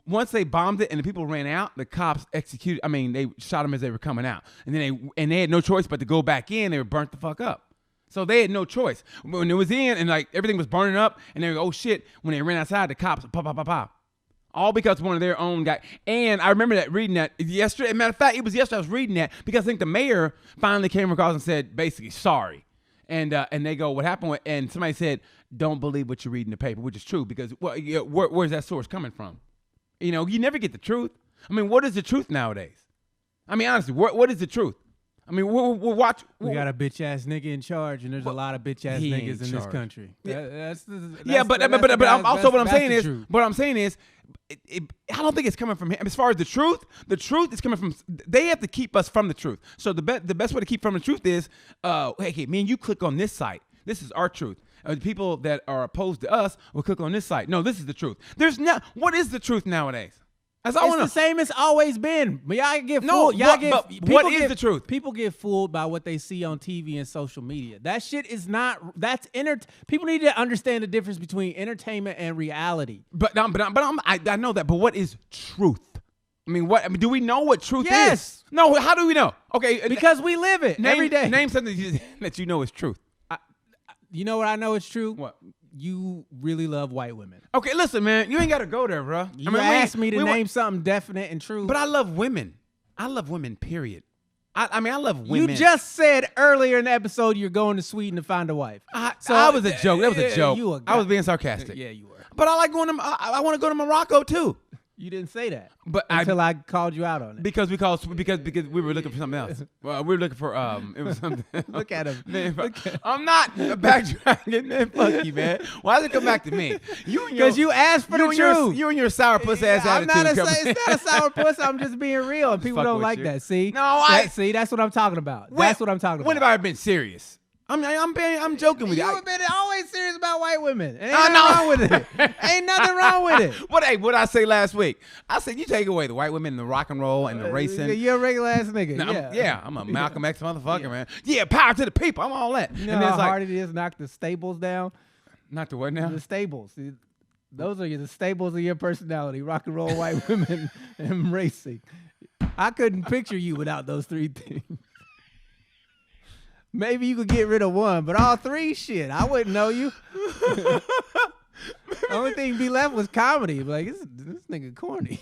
once they bombed it and the people ran out, the cops executed. I mean, they shot them as they were coming out, and then they had no choice but to go back in. They were burnt the fuck up. So they had no choice when it was in, and like everything was burning up. And they were, oh shit! When they ran outside, the cops pop. All because one of their own guy. And I remember reading that yesterday. As a matter of fact, it was yesterday I was reading that because I think the mayor finally came across and said basically sorry. And they go, what happened? And somebody said, don't believe what you read in the paper, which is true because where's that source coming from? You never get the truth. I mean, what is the truth nowadays? I mean, honestly, what is the truth? I mean, we got a bitch ass nigga in charge, and there's a lot of bitch ass niggas in this country. But what I'm saying is, I don't think it's coming from him. As far as the truth is coming from. They have to keep us from the truth. So the best way to keep from the truth is, hey, me and you click on this site. This is our truth. The people that are opposed to us will click on this site. No, this is the truth. What is the truth nowadays? That's all I want to know. It's the same it's always been. But y'all get fooled. What is the truth? People get fooled by what they see on TV and social media. That shit is not. People need to understand the difference between entertainment and reality. I know that. But what is truth? I mean, do we know what truth is? Yes. No. How do we know? Okay, because we live it every day. Name something that you know is truth. You know what I know is true? What? You really love white women. Okay, listen, man. You ain't got to go there, bro. You asked me to name something definite and true. But I love women. I love women, period. I love women. You just said earlier in the episode you're going to Sweden to find a wife. That was a joke. That was a joke. I was being sarcastic. Yeah, you were. But I like going to. I want to go to Morocco too. You didn't say that, but until I called you out on it. Because we were looking for something else. Well, we were looking for it was something. Look at him. Man, I'm not backtracking, man. Fuck you, man. Why does it come back to me? Because you asked for the truth. You and your sour puss ass attitude. It's not a sour puss. I'm just being real, and people don't like that. See? See, that's what I'm talking about. That's what I'm talking about. When have I been serious? I'm joking with you. You've been always serious about white women. Ain't nothing wrong with it. Ain't nothing wrong with it. What did I say last week? I said you take away the white women and the rock and roll and the racing. You're a regular ass nigga. No, I'm a Malcolm X motherfucker, man. Yeah, power to the people. I'm all that. You know how hard it is to knock the stables down? Not the what now? The stables. Those are the staples of your personality: rock and roll, white women, and racing. I couldn't picture you without those three things. Maybe you could get rid of one, but all three, shit, I wouldn't know you. The only thing be left was comedy. Like, this nigga corny.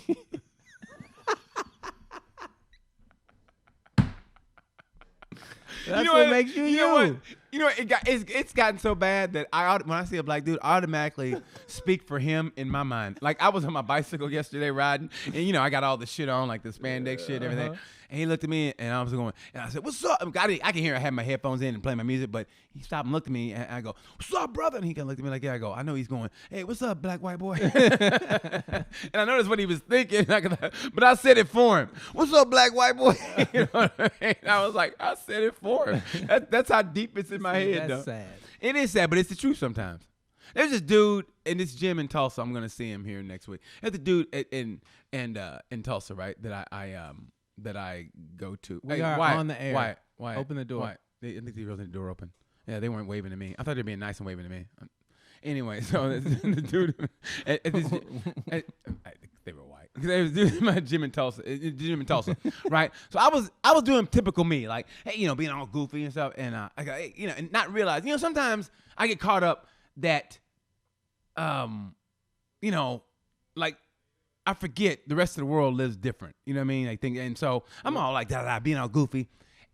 That's what makes you you. It's gotten so bad that when I see a black dude, I automatically speak for him in my mind. Like, I was on my bicycle yesterday riding, and I got all the shit on, like the spandex shit and everything. And he looked at me, and I was going, and I said, "What's up?" I can hear I had my headphones in and playing my music, but he stopped and looked at me, and I go, "What's up, brother?" And he kind of looked at me like, "Yeah." I go, "I know he's going, hey, what's up, black white boy?" And I noticed what he was thinking, but I said it for him. "What's up, black white boy?" You know what I mean? I was like, I said it for him. That's how deep it's in my head, though. That's sad. It is sad, but it's the truth sometimes. There's this dude in this gym in Tulsa. I'm gonna see him here next week. There's a dude in Tulsa, right? That I go to. We are on the air. Why? Open the door. Why? I think they rolled the door open. Yeah, they weren't waving to me. I thought they were being nice and waving to me. Anyway, so the dude, they were white. They was doing my gym in Tulsa, right? So I was doing typical me, like, hey, you know, being all goofy and stuff, and I got, you know, and not realize, you know, sometimes I get caught up that, you know, like, I forget the rest of the world lives different. You know what I mean? I think, and so I'm all like being all goofy,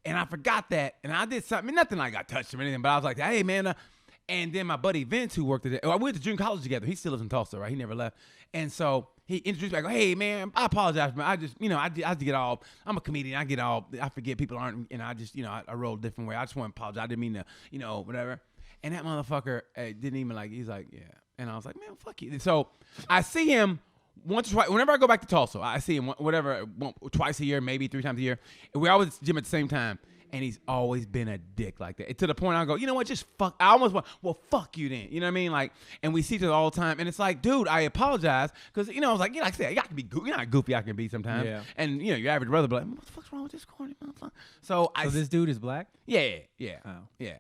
and I forgot that, and I did something. Nothing like I got touched or anything, but I was like, hey man, and then my buddy Vince, who worked at, we went to junior college together. He still lives in Tulsa, right? He never left, and so he introduced me. I go, hey man, I apologize, man. I just, you know, I get all. I'm a comedian. I forget people aren't, and I just, you know, I roll a different way. I just want to apologize. I didn't mean to, you know, whatever. And that motherfucker didn't even like. He's like, yeah, and I was like, man, fuck you. And so I see him. Once or twice, whenever I go back to Tulsa, I see him twice a year, maybe 3 times a year. And we're always at the gym at the same time, and he's always been a dick like that. And to the point I go, you know what, just fuck. I almost want, well, fuck you then. You know what I mean? Like, and we see each other all the time, and it's like, dude, I apologize because you know I was like, you know, like I said, I can be goofy. You know how goofy I can be sometimes. Yeah. And you know, your average brother be like, what the fuck's wrong with this corny motherfucker? So this dude is black? Yeah. Oh. Yeah.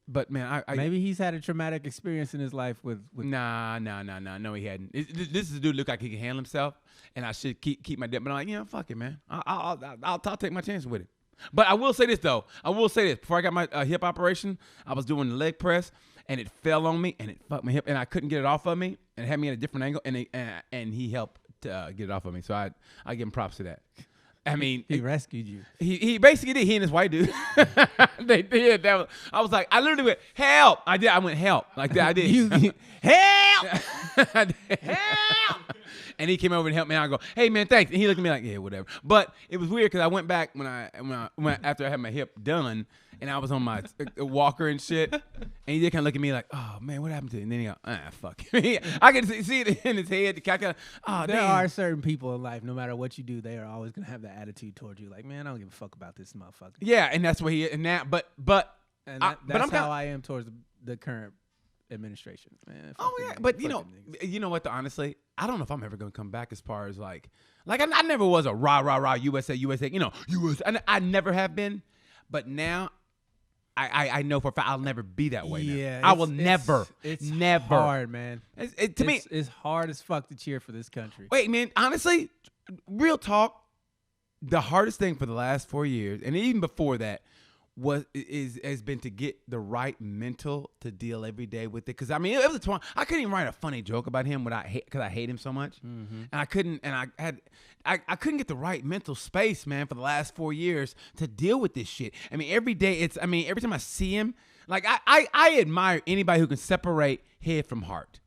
But man, I maybe he's had a traumatic experience in his life with Nah. No, he hadn't. This is a dude look like he can handle himself, and I should keep my dip. But I'm like, yeah, fuck it, man. I'll take my chances with it. But I will say this though. Before I got my hip operation, I was doing the leg press, and it fell on me, and it fucked my hip, and I couldn't get it off of me, and it had me at a different angle, and he helped get it off of me. So I give him props to that. I mean, he rescued you. He basically did. He and his white dude. They did. That I was like, I literally went, help. I went, help. Like that. I did. Help. Help. And he came over and helped me out. I go, hey man, thanks. And he looked at me like, yeah, whatever. But it was weird because I went back after I had my hip done, and I was on my walker and shit, and he did kind of look at me like, oh man, what happened to you? And then he go, fuck. I could see it in his head. There are certain people in life, no matter what you do, they are always gonna have that attitude towards you. Like, man, I don't give a fuck about this motherfucker. Yeah, and that's what he and that. That's how I am towards the current administration, man. But you know what? Though, honestly, I don't know if I'm ever gonna come back as far as like I never was a rah USA. You know, US. And I never have been, but now. I know for a fact I'll never be that way. Yeah, now. I will never. It's never hard, man. To me, it's hard as fuck to cheer for this country. Wait, man. Honestly, real talk. The hardest thing for the last 4 years, and even before that, has been to get the right mental to deal every day with it. Because I mean, it was I couldn't even write a funny joke about him because I hate him so much, and I couldn't. And I couldn't get the right mental space, man, for the last 4 years to deal with this shit. I mean, every day every time I see him, like I admire anybody who can separate head from heart.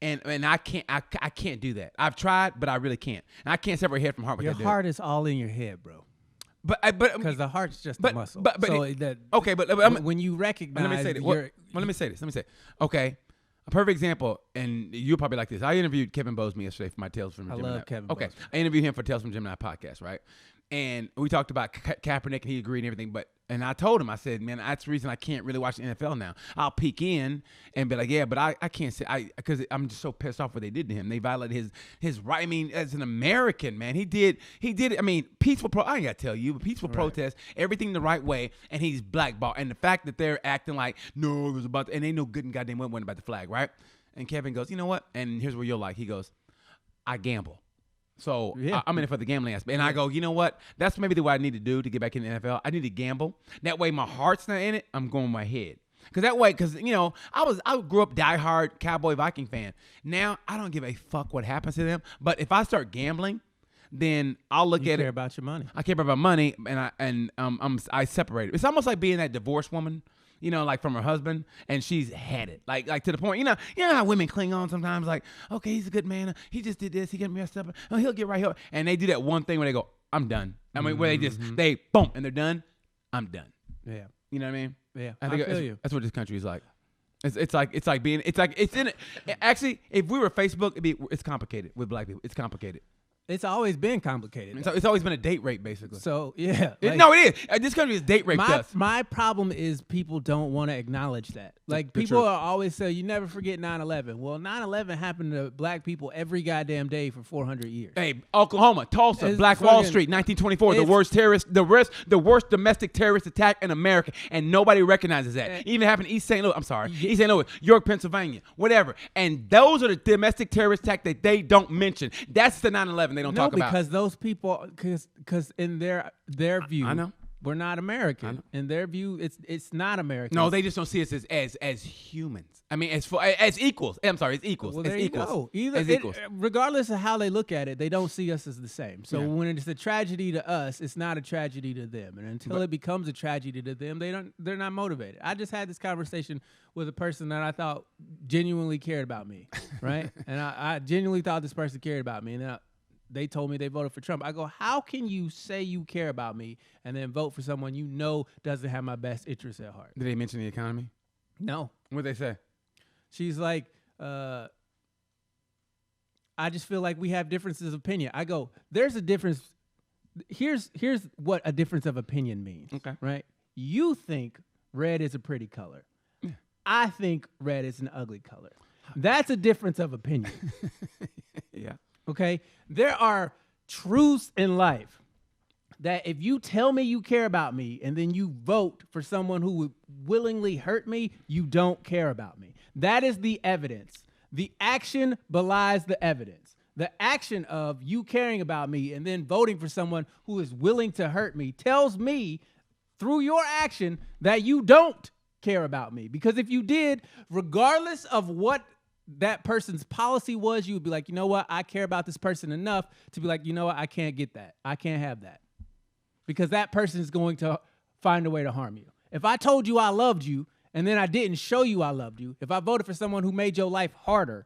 And I can't do that. I've tried, but I really can't. And I can't separate head from heart. Your heart is all in your head, bro. But because the heart's just a muscle. But when you recognize, let me say this. Okay. A perfect example, and you'll probably like this. I interviewed Kevin Bozeman yesterday for my Tales from Gemini. I love Kevin Okay, Bozeman. I interviewed him for Tales from Gemini podcast, right? And we talked about Kaepernick, and he agreed and everything. And I told him, I said, man, that's the reason I can't really watch the NFL now. I'll peek in and be like, yeah, but I can't say because I'm just so pissed off what they did to him. They violated his right. I mean, as an American, man, he did. I mean, peaceful. I ain't gotta tell you, but peaceful protest, everything the right way, and he's blackballed. And the fact that they're acting like no, it was about, and they know good and goddamn went about the flag, right? And Kevin goes, you know what? And here's what you'll like. He goes, I gamble. So I'm in it for the gambling aspect. And I go, you know what? That's maybe the way I need to do to get back in the NFL. I need to gamble. That way my heart's not in it. I'm going with my head. Because you know, I grew up diehard Cowboy Viking fan. Now I don't give a fuck what happens to them. But if I start gambling, then I'll look at it. You care about your money. I care about money, and I separate it. It's almost like being that divorced woman. You know, like from her husband, and she's had it, like to the point. You know how women cling on sometimes. Like, okay, he's a good man. He just did this. He got messed up. Oh, he'll get right here. And they do that one thing where they go, "I'm done." I mean, where they boom, and they're done. I'm done. Yeah. You know what I mean? Yeah. I feel you. That's what this country is like. It's in it. Actually, if we were Facebook, it's complicated with black people. It's complicated. It's always been complicated. It's always been a date rape, basically. So, yeah. No, it is. This country is date rape to us. My problem is people don't want to acknowledge that. Like, people are always say, you never forget 9/11. Well, 9/11 happened to black people every goddamn day for 400 years. Hey, Oklahoma, Tulsa, Black Wall Street, 1924, the worst domestic terrorist attack in America, and nobody recognizes that. Even happened in East St. Louis, York, Pennsylvania, whatever. And those are the domestic terrorist attacks that they don't mention. That's the 9/11 they don't talk about. Because those people, because in their view, I know. We're not American. In their view, it's not American. No, they just don't see us as humans. I mean, as equals. I'm sorry, as equals. Well, as there equals. You go. Equals. Regardless of how they look at it, they don't see us as the same. So when it's a tragedy to us, it's not a tragedy to them. And until it becomes a tragedy to them, they're not motivated. I just had this conversation with a person that I thought genuinely cared about me, right? And I genuinely thought this person cared about me, and they told me they voted for Trump. I go, how can you say you care about me and then vote for someone you know doesn't have my best interests at heart? Did they mention the economy? No. What'd they say? She's like, I just feel like we have differences of opinion. I go, there's a difference. Here's what a difference of opinion means. Okay. Right? You think red is a pretty color. Yeah. I think red is an ugly color. That's a difference of opinion. Yeah. Okay? There are truths in life that if you tell me you care about me and then you vote for someone who would willingly hurt me, you don't care about me. That is the evidence. The action belies the evidence. The action of you caring about me and then voting for someone who is willing to hurt me tells me through your action that you don't care about me. Because if you did, regardless of what that person's policy was, you would be like, you know what? I care about this person enough to be like, you know what? I can't get that. I can't have that. Because that person is going to find a way to harm you. If I told you I loved you and then I didn't show you I loved you, if I voted for someone who made your life harder,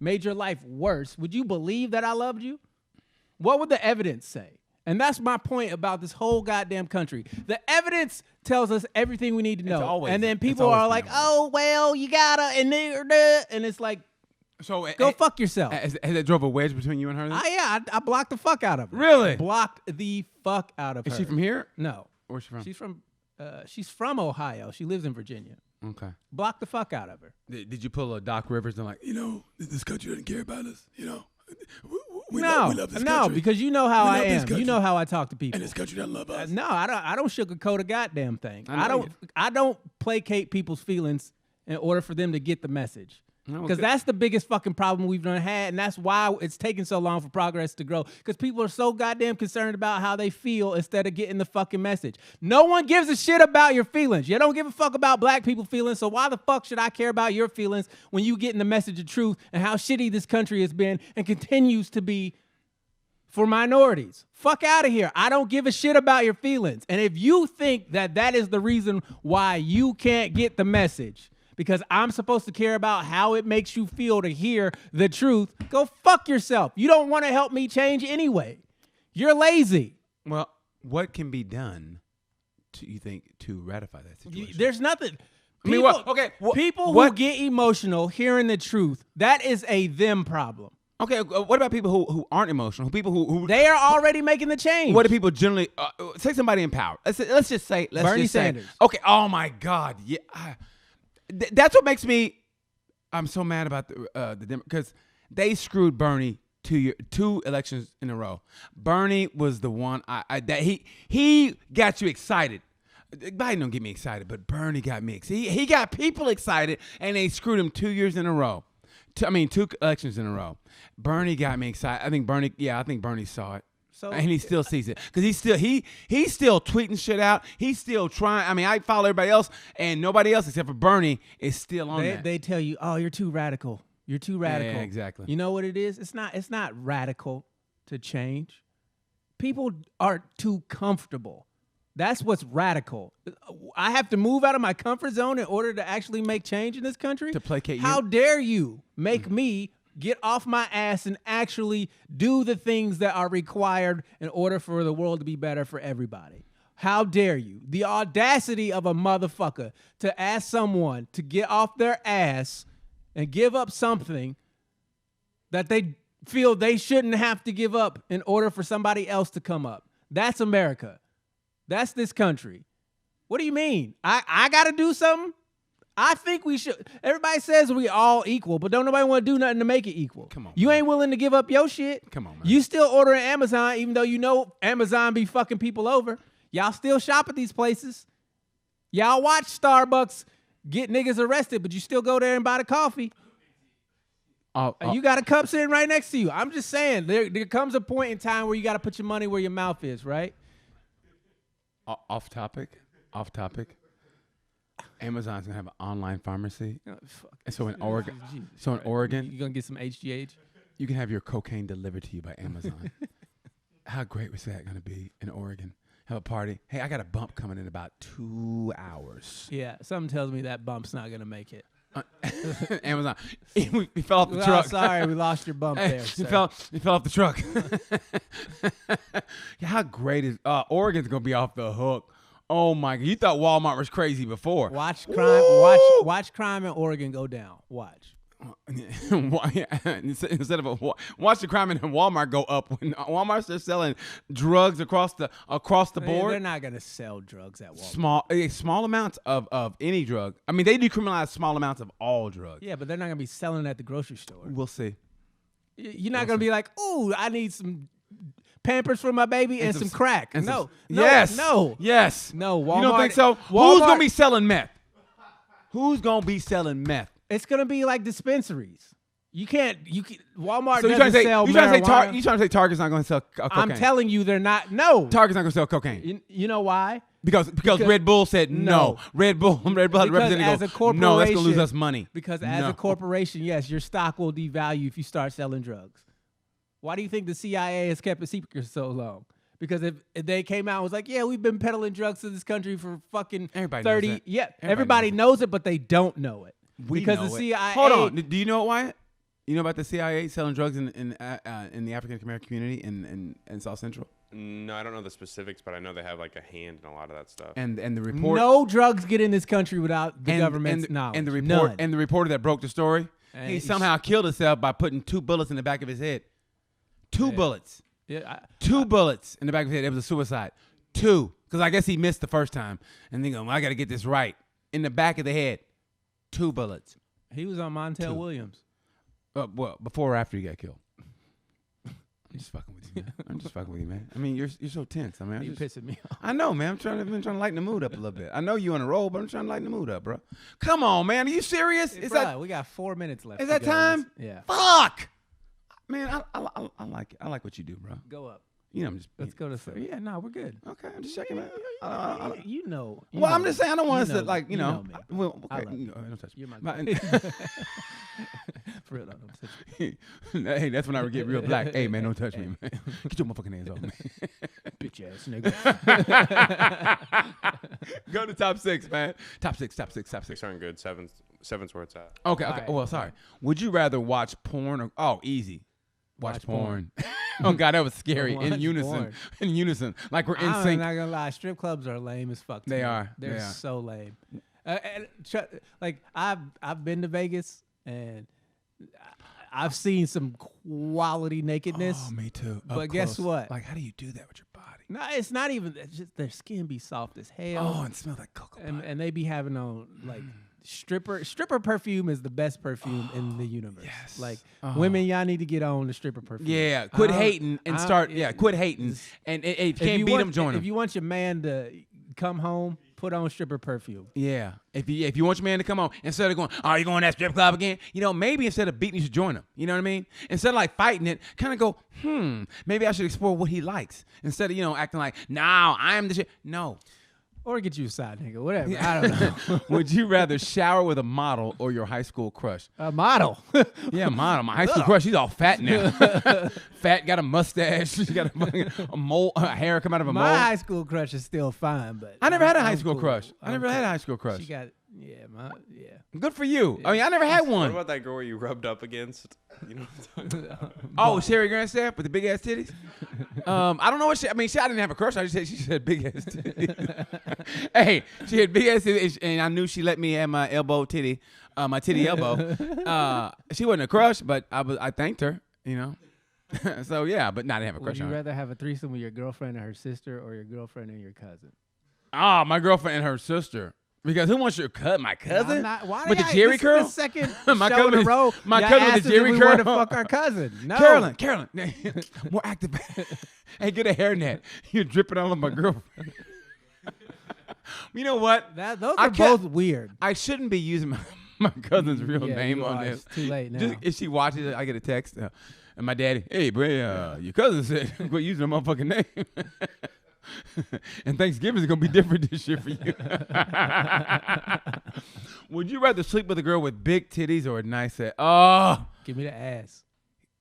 made your life worse, would you believe that I loved you? What would the evidence say? And that's my point about this whole goddamn country. The evidence tells us everything we need to know. And then people are like, oh, well, you gotta, and it's like, so go fuck yourself. Has it drove a wedge between you and her? I blocked the fuck out of her. Really? Blocked the fuck out of her. Is she from here? No. Where's she from? She's from Ohio. She lives in Virginia. Okay. Blocked the fuck out of her. Did you pull a Doc Rivers and like, this country doesn't care about us, We love this country. Because you know how I am. You know how I talk to people. And this country doesn't love us. No, I don't sugarcoat a goddamn thing. I don't placate people's feelings in order for them to get the message. Because that's the biggest fucking problem we've done had, and that's why it's taking so long for progress to grow. Because people are so goddamn concerned about how they feel instead of getting the fucking message. No one gives a shit about your feelings. You don't give a fuck about black people's feelings, so why the fuck should I care about your feelings when you getting the message of truth and how shitty this country has been and continues to be for minorities? Fuck out of here. I don't give a shit about your feelings. And if you think that is the reason why you can't get the message, because I'm supposed to care about how it makes you feel to hear the truth, go fuck yourself. You don't want to help me change anyway. You're lazy. Well, what can be done, you think, to ratify that situation? There's nothing. People who get emotional hearing the truth, that is a them problem. Okay, what about people who aren't emotional? People who they are already making the change. What do people generally say? Somebody in power. Let's just say Bernie Sanders. Okay. Oh my God. Yeah. That's what makes me. I'm so mad about the because they screwed Bernie 2 elections in a row. Bernie was the one that he got you excited. Biden don't get me excited, but Bernie got me excited. He got people excited, and they screwed him 2 years in a row. 2 elections in a row. Bernie got me excited. I think Bernie saw it. And he still sees it because he's still tweeting shit out. He's still trying. I mean, I follow everybody else, and nobody else except for Bernie is still on that. They tell you, oh, you're too radical. You're too radical. Yeah, exactly. You know what it is? It's not radical to change. People are too comfortable. That's what's radical. I have to move out of my comfort zone in order to actually make change in this country? To placate you? How dare you make me get off my ass and actually do the things that are required in order for the world to be better for everybody? How dare you? The audacity of a motherfucker to ask someone to get off their ass and give up something that they feel they shouldn't have to give up in order for somebody else to come up. That's America. That's this country. What do you mean? I got to do something? I think we should. Everybody says we all equal, but don't nobody want to do nothing to make it equal. Come on, you man. ain't willing to give up your shit. Come on, man. You still ordering Amazon, even though you know Amazon be fucking people over. Y'all still shop at these places. Y'all watch Starbucks get niggas arrested, but you still go there and buy the coffee. You got a cup sitting right next to you. I'm just saying, there comes a point in time where you got to put your money where your mouth is, right? Off topic. Amazon's gonna have an online pharmacy. Oh, fuck. And so in Oregon, you gonna get some HGH? you can have your cocaine delivered to you by Amazon. How great was that gonna be in Oregon? Have a party. Hey, I got a bump coming in about 2 hours. Yeah, something tells me that bump's not gonna make it. Amazon. He fell off the Well, truck. sorry, we lost your bump there. He Sir. fell off the truck. Yeah, how great is Oregon's gonna be off the hook? Oh my God! You thought Walmart was crazy before. Watch crime. Watch crime in Oregon go down. Watch. Instead of watch the crime in Walmart go up when Walmart's just selling drugs across the board. They're not gonna sell drugs at Walmart. Small amounts of any drug. I mean, they decriminalize small amounts of all drugs. Yeah, but they're not gonna be selling at the grocery store. We'll see. You're not gonna be like, ooh, I need some Pampers for my baby and some crack. No. Yes. No. Yes. No. Walmart, You don't think so? Walmart, Who's gonna be selling meth? Who's gonna be selling meth? It's gonna be like dispensaries. You can't. Walmart So doesn't sell marijuana. you trying to say Target's not gonna sell cocaine? I'm telling you, they're not. No. Target's not gonna sell cocaine. You know why? Because Red Bull said no. Red Bull had a representative as go, a corporation, no, that's gonna lose us money. Because as a corporation, yes, your stock will devalue if you start selling drugs. Why do you think the CIA has kept it secret so long? Because if they came out and was like, yeah, we've been peddling drugs to this country for fucking Everybody 30 knows that. Yeah, Everybody everybody knows it, but they don't know it. Because know the it. CIA. Hold on. Do you know why? You know about the CIA selling drugs in the African American community in South Central? No, I don't know the specifics, but I know they have like a hand in a lot of that stuff. And the report. No drugs get in this country without the government's knowledge. And the None. reporter that broke the story, And he somehow killed himself by putting 2 bullets in the back of his head. 2 bullets. Yeah, 2 bullets in the back of his head. It was a suicide. 2. Because I guess he missed the first time. And then I got to get this right. In the back of the head. 2 bullets. he was on Montel Williams. Well, before or after he got killed? I'm just fucking with you, man. I'm just fucking with you, man. I mean, you're so tense. I mean, You pissing me off. I know, man. I'm trying to lighten the mood up a little bit. I know you on a roll, but I'm trying to lighten the mood up, bro. Come on, man. Are you serious? Is that we got 4 minutes left. is to that go. time? Yeah. Fuck, man. I like it. I like what you do, bro. Go up. You know, I'm just. Let's go to sleep. Yeah, no, we're good. Okay, I'm just checking, man. You know. Well, I'm just saying. I don't want us to like, you know. me. Well, I okay. love you. Don't touch me. You're my My- For real, don't touch me. Hey, that's when I would get real black. Hey, man, don't touch me, man. Get your motherfucking hands off me. Bitch ass nigga. Go to top 6, man. Top six. 6 aren't good. Seven's where it's at. Okay. right. Well, sorry. Would you rather watch porn or easy? Watch porn. Oh God, that was scary. Watch In unison. porn. In unison. Like we're in I'm sync. not gonna lie. Strip clubs are lame as fuck. to They me. are. They're They are. so lame. Like I've been to Vegas and I've seen some quality nakedness. Oh, me too. Up But guess close. what? Like, how do you do that with your body? No, it's not even. It's just their skin be soft as hell. Oh, and smell like cocoa butter. and they be having on like stripper perfume is the best perfume in the universe. yes. Like Oh. women, y'all need to get on the stripper perfume. Yeah, quit hating and start. Yeah, quit hating. it's- And if you can't beat them, join them. If you want your man to come home, put on stripper perfume. Yeah. If you want your man to come on, instead of going, oh, you going to that strip club again? You know, maybe instead of beating, you should join him. You know what I mean? Instead of like fighting it, kind of go, maybe I should explore what he likes. Instead of, acting like, no, I am the shit. No. Or get you a side nigga, whatever. I don't know. Would you rather shower with a model or your high school crush? A model. Yeah, model. My high school crush, she's all fat now. Fat, got a mustache. She got a mole, a hair come out of a My mole. high school crush is still fine, but I never had a high I'm school cool. crush. I I'm never had cool. a high school crush. She got Good for you. I mean, I never had What one. about that girl you rubbed up against? You know what I'm talking about? Oh, Sherry Grandstaff with the big ass titties. I don't know what she. I mean, I didn't have a crush. I just said she said big ass titties. Hey, she had big ass titties, and I knew she let me have my elbow titty, my titty elbow. She wasn't a crush, but I thanked her. So yeah, but not have a crush Would you on her. rather have a threesome with your girlfriend and her sister, or your girlfriend and your cousin? Ah, my girlfriend and her sister. Because who wants my cousin? Why with the Jerry this curl? Is the second My show in a cousin- row. my y'all cousin with asked the us if Jerry we wanted to curl. fuck our cousin. No, Carolyn, more active. Hey, get a hairnet. You're dripping all of my girlfriend. You know what? Those are both weird. I shouldn't be using my cousin's real name on this. It's too late now. Just, if she watches it, I get a text. And my daddy, hey, bro, your cousin said, quit using the motherfucking name. And Thanksgiving is going to be different this year for you. Would you rather sleep with a girl with big titties or a nice ass? Oh. Give me the ass.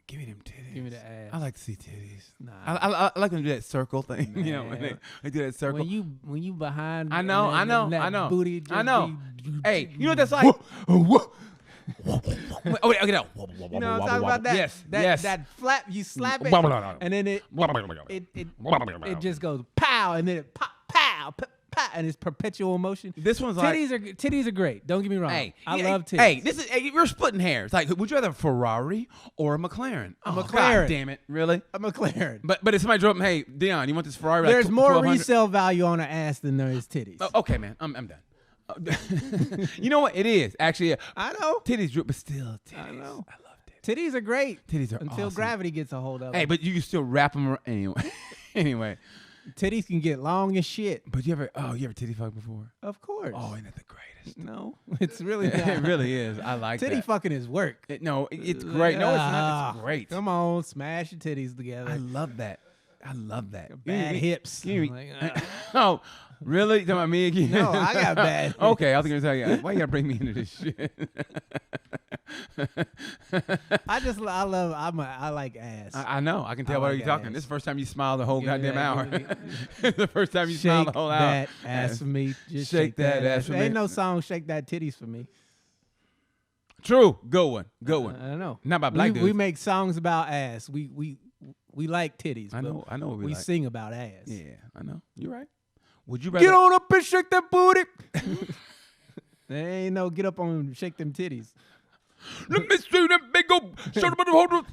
Give me them titties. Give me the ass. I like to see titties. Nah. I like them to do that circle thing. You know, when they do that circle. When you behind. I know. Booty I know. Hey, you know what that's like? Okay, no. You know what I'm talking about? That, yes, that flap, you slap it, and then it just goes pow, and then it pop, pow, pow, pow, and it's perpetual motion. This one's titties are great. Don't get me wrong. I love titties. Hey, we're splitting hairs. Like, would you rather a Ferrari or a McLaren? A McLaren. God damn it, really? A McLaren. But if somebody drove, hey, Deon, you want this Ferrari? There's like more 1200? resale value on an ass than there is titties. Oh, okay, man, I'm done. You know what? It is actually. I know. Titties drip, but still titties. I know. I love titties. Titties are great. Titties are until awesome. gravity gets a hold of them. Hey, but you can still wrap them around. Anyway. Titties can get long as shit. But you ever titty fuck before? Of course. Oh, ain't that the greatest? No, it's really not. It really is. I like titty that. fucking is work. It's great. No, it's not. It's great. Come on, smash your titties together. I love that. Bad hips. Oh, really? You talking about me again? No, I got bad hips. Okay, I was going to tell you. Why you got to bring me into this shit? I like ass. I know. I can tell by like you talking. ass. This is the first time you smiled the whole Give me goddamn that, hour. The first time you smiled the whole hour. Shake that ass for me. Just Shake that ass for me. Ain't no song "Shake That Titties" for me. True. Good one. Good one. I don't know. Not about black dudes. We make songs about ass. We like titties. I know what we like. sing about ass. Yeah, I know. You're right. Would you rather Get on up and shake that booty. There ain't no get up on and shake them titties. Let me see that big old show them the whole.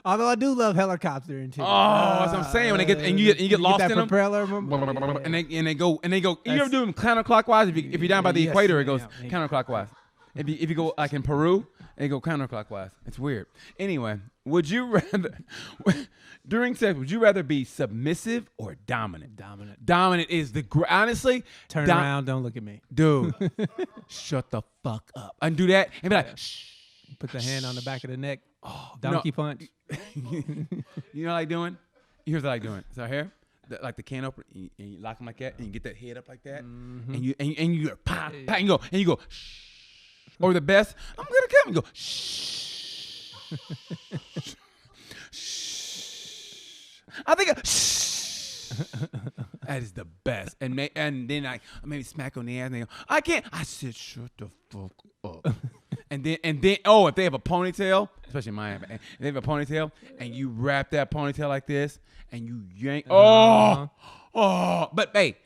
Although I do love helicopter and titties. Oh, that's what I'm saying. When they get and you get lost that in them, propeller, and they go. You ever do them counterclockwise? If you're down by the Yes, equator, it goes yeah. counterclockwise. If you go like in Peru, they go counterclockwise. It's weird. Anyway, would you rather during sex? Would you rather be submissive or dominant? Dominant. Dominant is honestly. Turn around. Don't look at me. Dude. Shut the fuck up. And do that and be like, shh. Put the hand on the back of the neck. Oh, Donkey punch. You know what I like doing? Here's what I like doing. So here, like the can opener, and you lock them like that, and you get that head up like that, and you go pop, pop, and you go shh. Or the best, I'm gonna come and go shh. Shh. I think shh. That is the best. And then I maybe smack on the ass and they go, I can't. I said shut the fuck up. And then if they have a ponytail, especially mine, if they have a ponytail and you wrap that ponytail like this and you yank, but hey,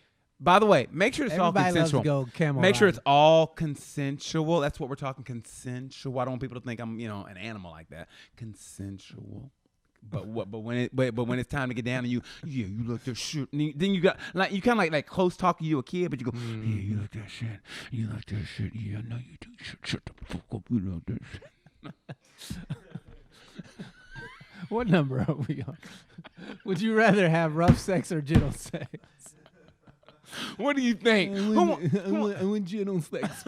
by the way, make sure it's all consensual. Loves to go camel Make sure riding. it's all consensual. That's what we're talking, consensual. I don't want people to think I'm, an animal like that. Consensual. But when it's time to get down and you look the shit. Then you got like you kind of like close talking you a kid, but you go, yeah, you like that shit. You like that shit. Yeah, I know you do. Shut the fuck up. You like that shit. What number are we on? Would you rather have rough sex or gentle sex? What do you think? I want gentle sex.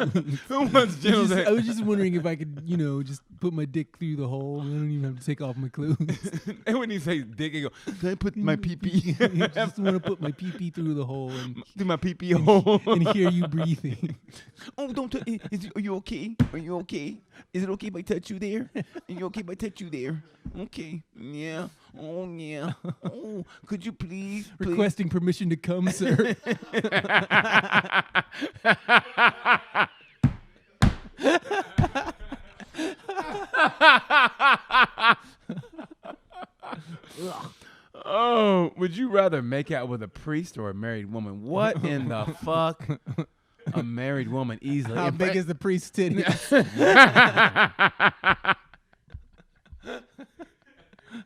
Who wants gentle sex? I was just wondering if I could, just put my dick through the hole. I don't even have to take off my clothes. And when he says dick, he go, can I put my pee-pee? I just want to put my pee-pee through the hole and through my pee-pee hole. and hear you breathing. Oh, don't touch. Are you okay? Are you okay? Is it okay if I touch you there? Are you okay if I touch you there? Okay. Yeah. Oh, yeah. Oh, could you please? Requesting permission to come, sir. Oh, would you rather make out with a priest or a married woman? What in the fuck? A married woman easily. How big is the priest's titty?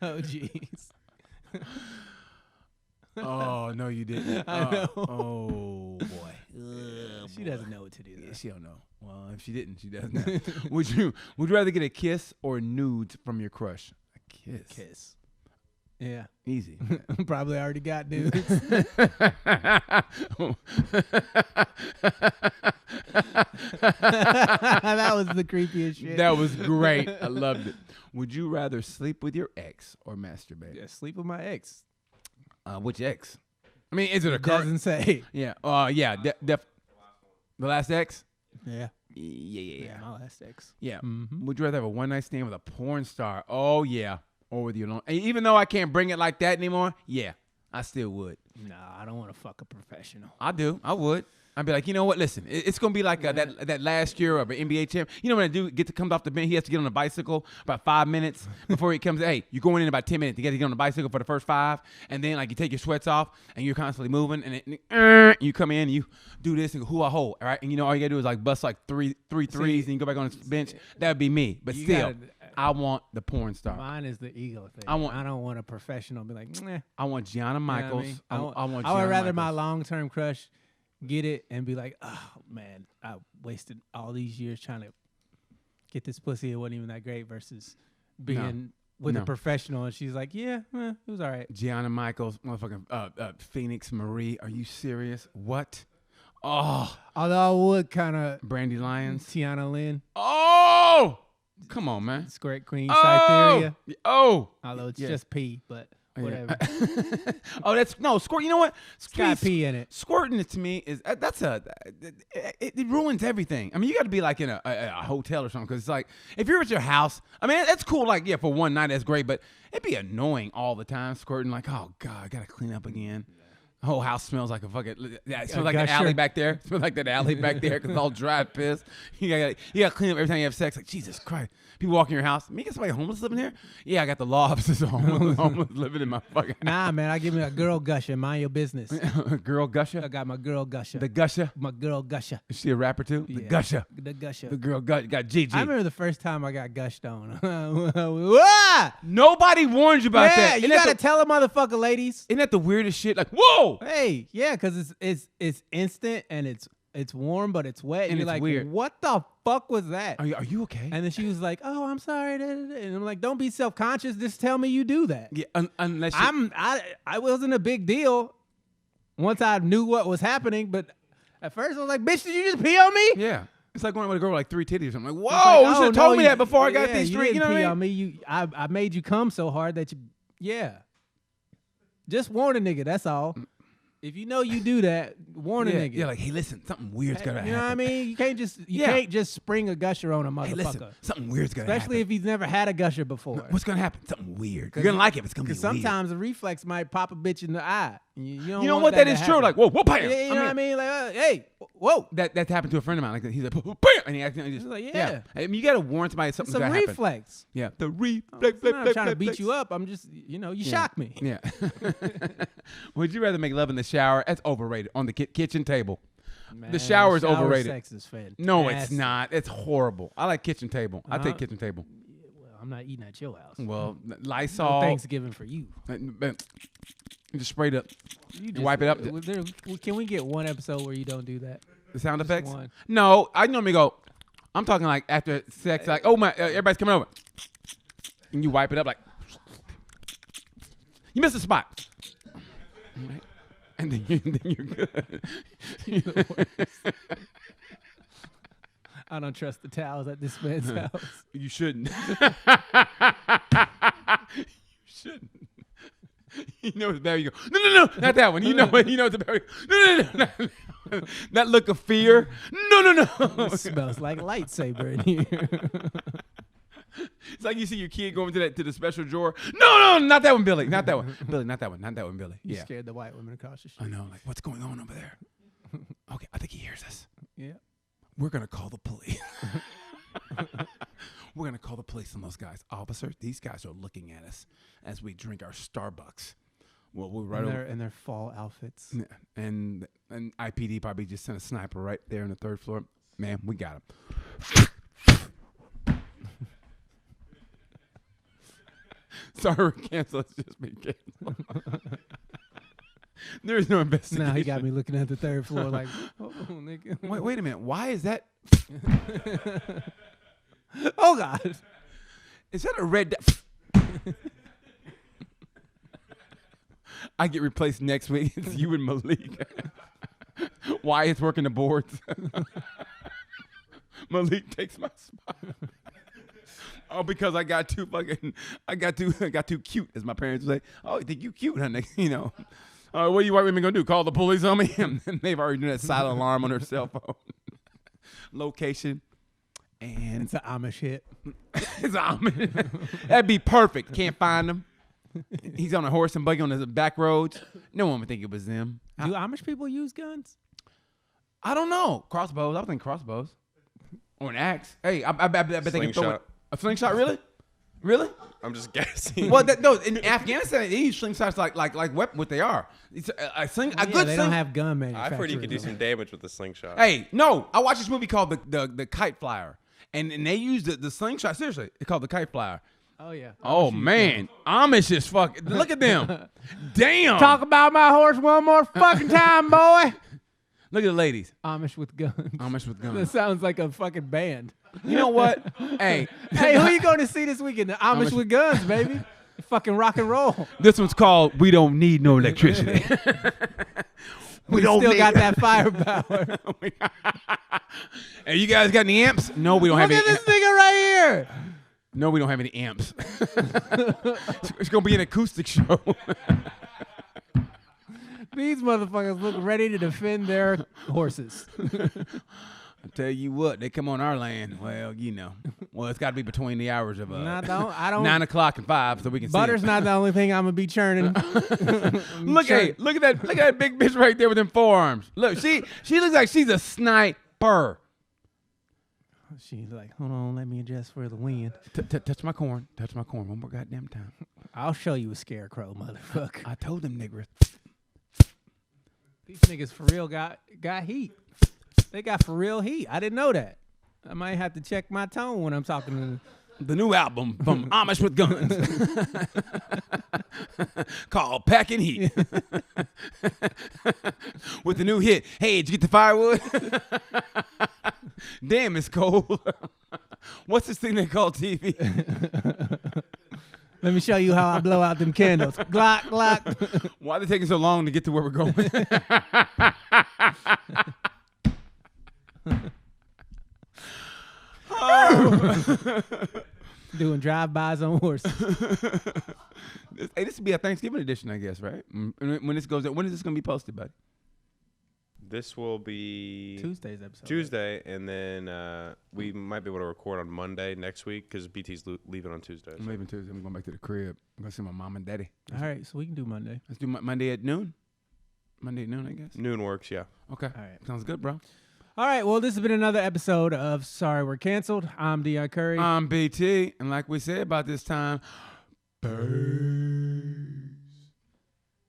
Oh, jeez. Oh, no, you didn't. I know. Oh, boy. She doesn't know what to do. Yeah, she don't know. Well, if she didn't, she does now. Would you rather get a kiss or nudes from your crush? A kiss. Kiss. Yeah. Easy. Probably already got dudes. That was the creepiest shit. That was great. I loved it. Would you rather sleep with your ex or masturbate? Yeah, sleep with my ex. Which ex? I mean, is it a It doesn't say. Yeah. Yeah. The last ex? Yeah. Yeah. My last ex. Yeah. Mm-hmm. Would you rather have a one night stand with a porn star? Oh yeah. Or with you alone? And even though I can't bring it like that anymore, yeah, I still would. Nah, I don't want to fuck a professional. I do. I would. I'd be like, you know what? Listen, it's gonna be like that last year of an NBA champ. You know when a dude gets to come off the bench, he has to get on a bicycle about 5 minutes before he comes. Hey, you're going in about 10 minutes. You got to get on the bicycle for the first 5, and then like you take your sweats off and you're constantly moving, and you come in, and you do this and go hoo-ah-ho, all right? And you know all you gotta do is like bust like three threes, and you go back on the bench. That'd be me. But still, I want the porn star. Mine is the ego thing. I don't want a professional. Be like, nah. I want Gianna Michaels. You know I want. I would Gianna rather my Michaels. long-term crush get it and be like, oh man, I wasted all these years trying to get this pussy. It wasn't even that great. Versus being with a professional, and she's like, yeah, it was all right. Gianna Michaels, motherfucking Phoenix Marie. Are you serious? What? Oh, Although I would kind of Brandy Lyons. Tiana Lynn, Oh, come on, man. Squirt Queen, Oh, Cytherea. oh. Although it's Yeah. just pee, but whatever. Oh, that's no squirt. You know what? It's got pee in it. Squirting it to me is it ruins everything. I mean, you got to be like in a hotel or something, because it's like if you're at your house. I mean, that's cool. Like for one night, that's great, but it'd be annoying all the time squirting. Like, oh god, I gotta clean up again. The whole house smells like a fucking. Yeah, it smells like that alley back there. It smells like that alley back there because it's all dry piss. You got to clean up every time you have sex. Like Jesus Christ, people walk in your house. Me, get somebody homeless living here? Yeah, I got the lofts. There's a homeless living in my fucking. Nah, man, I give me a girl gusher. Mind your business. Girl gusher. I got my girl gusher. The gusher. My girl gusher. Is she a rapper too? The Yeah. gusher. The gusher. The girl got Gigi. I remember the first time I got gushed on. Wah! Nobody warned you about Yeah, that. you Isn't that gotta tell a motherfucker, ladies. Isn't that the weirdest shit? Like, whoa! Hey, yeah, because it's instant and it's warm, but it's wet. And you're it's like, weird. what the fuck was that? Are you okay? And then she was like, oh, I'm sorry. And I'm like, don't be self-conscious. Just tell me you do that. Yeah, unless you, I wasn't a big deal once I knew what was happening, but at first I was like, bitch, did you just pee on me? yeah. It's like going with a girl with like 3 titties or something. Like, whoa! It's like, you should have told me that before I got these 3. You You know didn't what pee I on mean? me. I made you come so hard that you, yeah. Just warn a nigga. That's all. If you know you do that, warn a nigga. Yeah, like, hey, listen, something weird's gonna happen. You know what I mean? You can't just spring a gusher on a motherfucker. Hey, listen, something weird's gonna happen. Especially if he's never had a gusher before. What's gonna happen? Something weird. You're gonna like it, but it's gonna be Because weird. sometimes a reflex might pop a bitch in the eye. You don't You know want what? That to is true. happen. Like, whoa, bam! Yeah, you know what I mean? Like, hey, whoa. That happened to a friend of mine. Like, he's like, bam! And he accidentally just, He's like, yeah. I mean, you gotta warn somebody something's It's a gonna happen. reflex. Yeah, the reflex. I'm not trying to beat you up. I'm just, you shock me. Yeah. Would you rather make love in the shower? That's overrated. On the kitchen table. Man, The shower is shower overrated. Sex is fantastic. No, it's not. It's horrible. I like kitchen table. I take kitchen table. Well, I'm not eating at your house. Well, No Lysol. Thanksgiving for you. Just sprayed up. You wipe it up. Can we get one episode where you don't do that? The sound effects? one. No, I normally go. I'm talking like after sex, like, oh my, everybody's coming over, and you wipe it up like you missed a spot, right? And then you're good. I don't trust the towels at this man's house. You shouldn't. You shouldn't. You know it's bad. You go, no, not that one. You know what? You know it's bad. No. That look of fear. No. It smells like lightsaber in here. It's like you see your kid going to the special drawer. No, not that one, Billy. Not that one. Billy, not that one, Billy. You Yeah. scared the white women across the I street. know. Like, what's going on over there? Okay, I think he hears us. Yeah. We're going to call the police. We're going to call the police on those guys. Officer, these guys are looking at us as we drink our Starbucks. Well, we're right over. In their fall outfits. Yeah, and IPD probably just sent a sniper right there on the 3rd floor. Man, we got him. Sorry, we're canceled. It's just been canceled. There is no investigation. Now he got me looking at the third floor like, oh, nigga. Wait a minute. Why is that? Oh, God. Is that a red? I get replaced next week. It's you and Malik. Wyatt's working the boards. Malik takes my spot. Oh, because I got too cute, as my parents would say. Oh, you think you cute, honey? You know. What are you white women gonna do? Call the police on me? And they've already done that silent alarm on their cell phone. Location. And it's an Amish hit. It's Amish. That'd be perfect. Can't find him. He's on a horse and buggy on the back roads. No one would think it was them. Do Amish people use guns? I don't know. Crossbows. I was thinking crossbows. Or an axe. Hey, I bet they can throw it. A slingshot, really? Really? I'm just guessing. Well, no, in Afghanistan, they use slingshots like weapon. What they are? It's a good. They don't have gun manufacturers. I've heard you could do some damage with the slingshot. Hey, no, I watched this movie called the Kite Flyer, and they used the slingshot. Seriously, it's called the Kite Flyer. Oh yeah. Oh man, Amish is fucking. Look at them. Damn. Talk about my horse one more fucking time, boy. Look at the ladies. Amish with guns. Amish with guns. That sounds like a fucking band. You know what? Hey, who you going to see this weekend? The Amish with guns, baby. Fucking rock and roll. This one's called "We Don't Need No Electricity." we still got that firepower. Hey, you guys got any amps? No, we don't have any. Look at this nigga right here. No, we don't have any amps. It's gonna be an acoustic show. These motherfuckers look ready to defend their horses. I tell you what, they come on our land. Well, you know. Well, it's got to be between the hours of I don't 9 o'clock and 5, so we can see. Butter's not the only thing I'm gonna be churning. Look at that big bitch right there with them forearms. Look, she looks like she's a sniper. She's like, hold on, let me adjust for the wind. Touch my corn. Touch my corn one more goddamn time. I'll show you a scarecrow, motherfucker. I told them niggers. These niggas for real got heat. They got for real heat. I didn't know that. I might have to check my tone when I'm talking to them. The new album from Amish with Guns called Packing Heat. With the new hit, hey, did you get the firewood? Damn, it's cold. What's this thing they call TV? Let me show you how I blow out them candles. Glock, glock. Why are they taking so long to get to where we're going? Doing drive-bys on horses. Hey, this would be a Thanksgiving edition, I guess, right? When this goes, when is this going to be posted, buddy? This will be Tuesday's episode. Tuesday, and then we might be able to record on Monday next week because BT's leaving on Tuesday. I'm leaving Tuesday. I'm going back to the crib. I'm going to see my mom and daddy. All right, so we can do Monday. Let's do Monday at noon. Monday at noon, I guess. Noon works, yeah. Okay. All right. Sounds good, bro. All right, well, this has been another episode of Sorry We're Canceled. I'm Deon Curry. I'm BT, and like we said about this time, burn.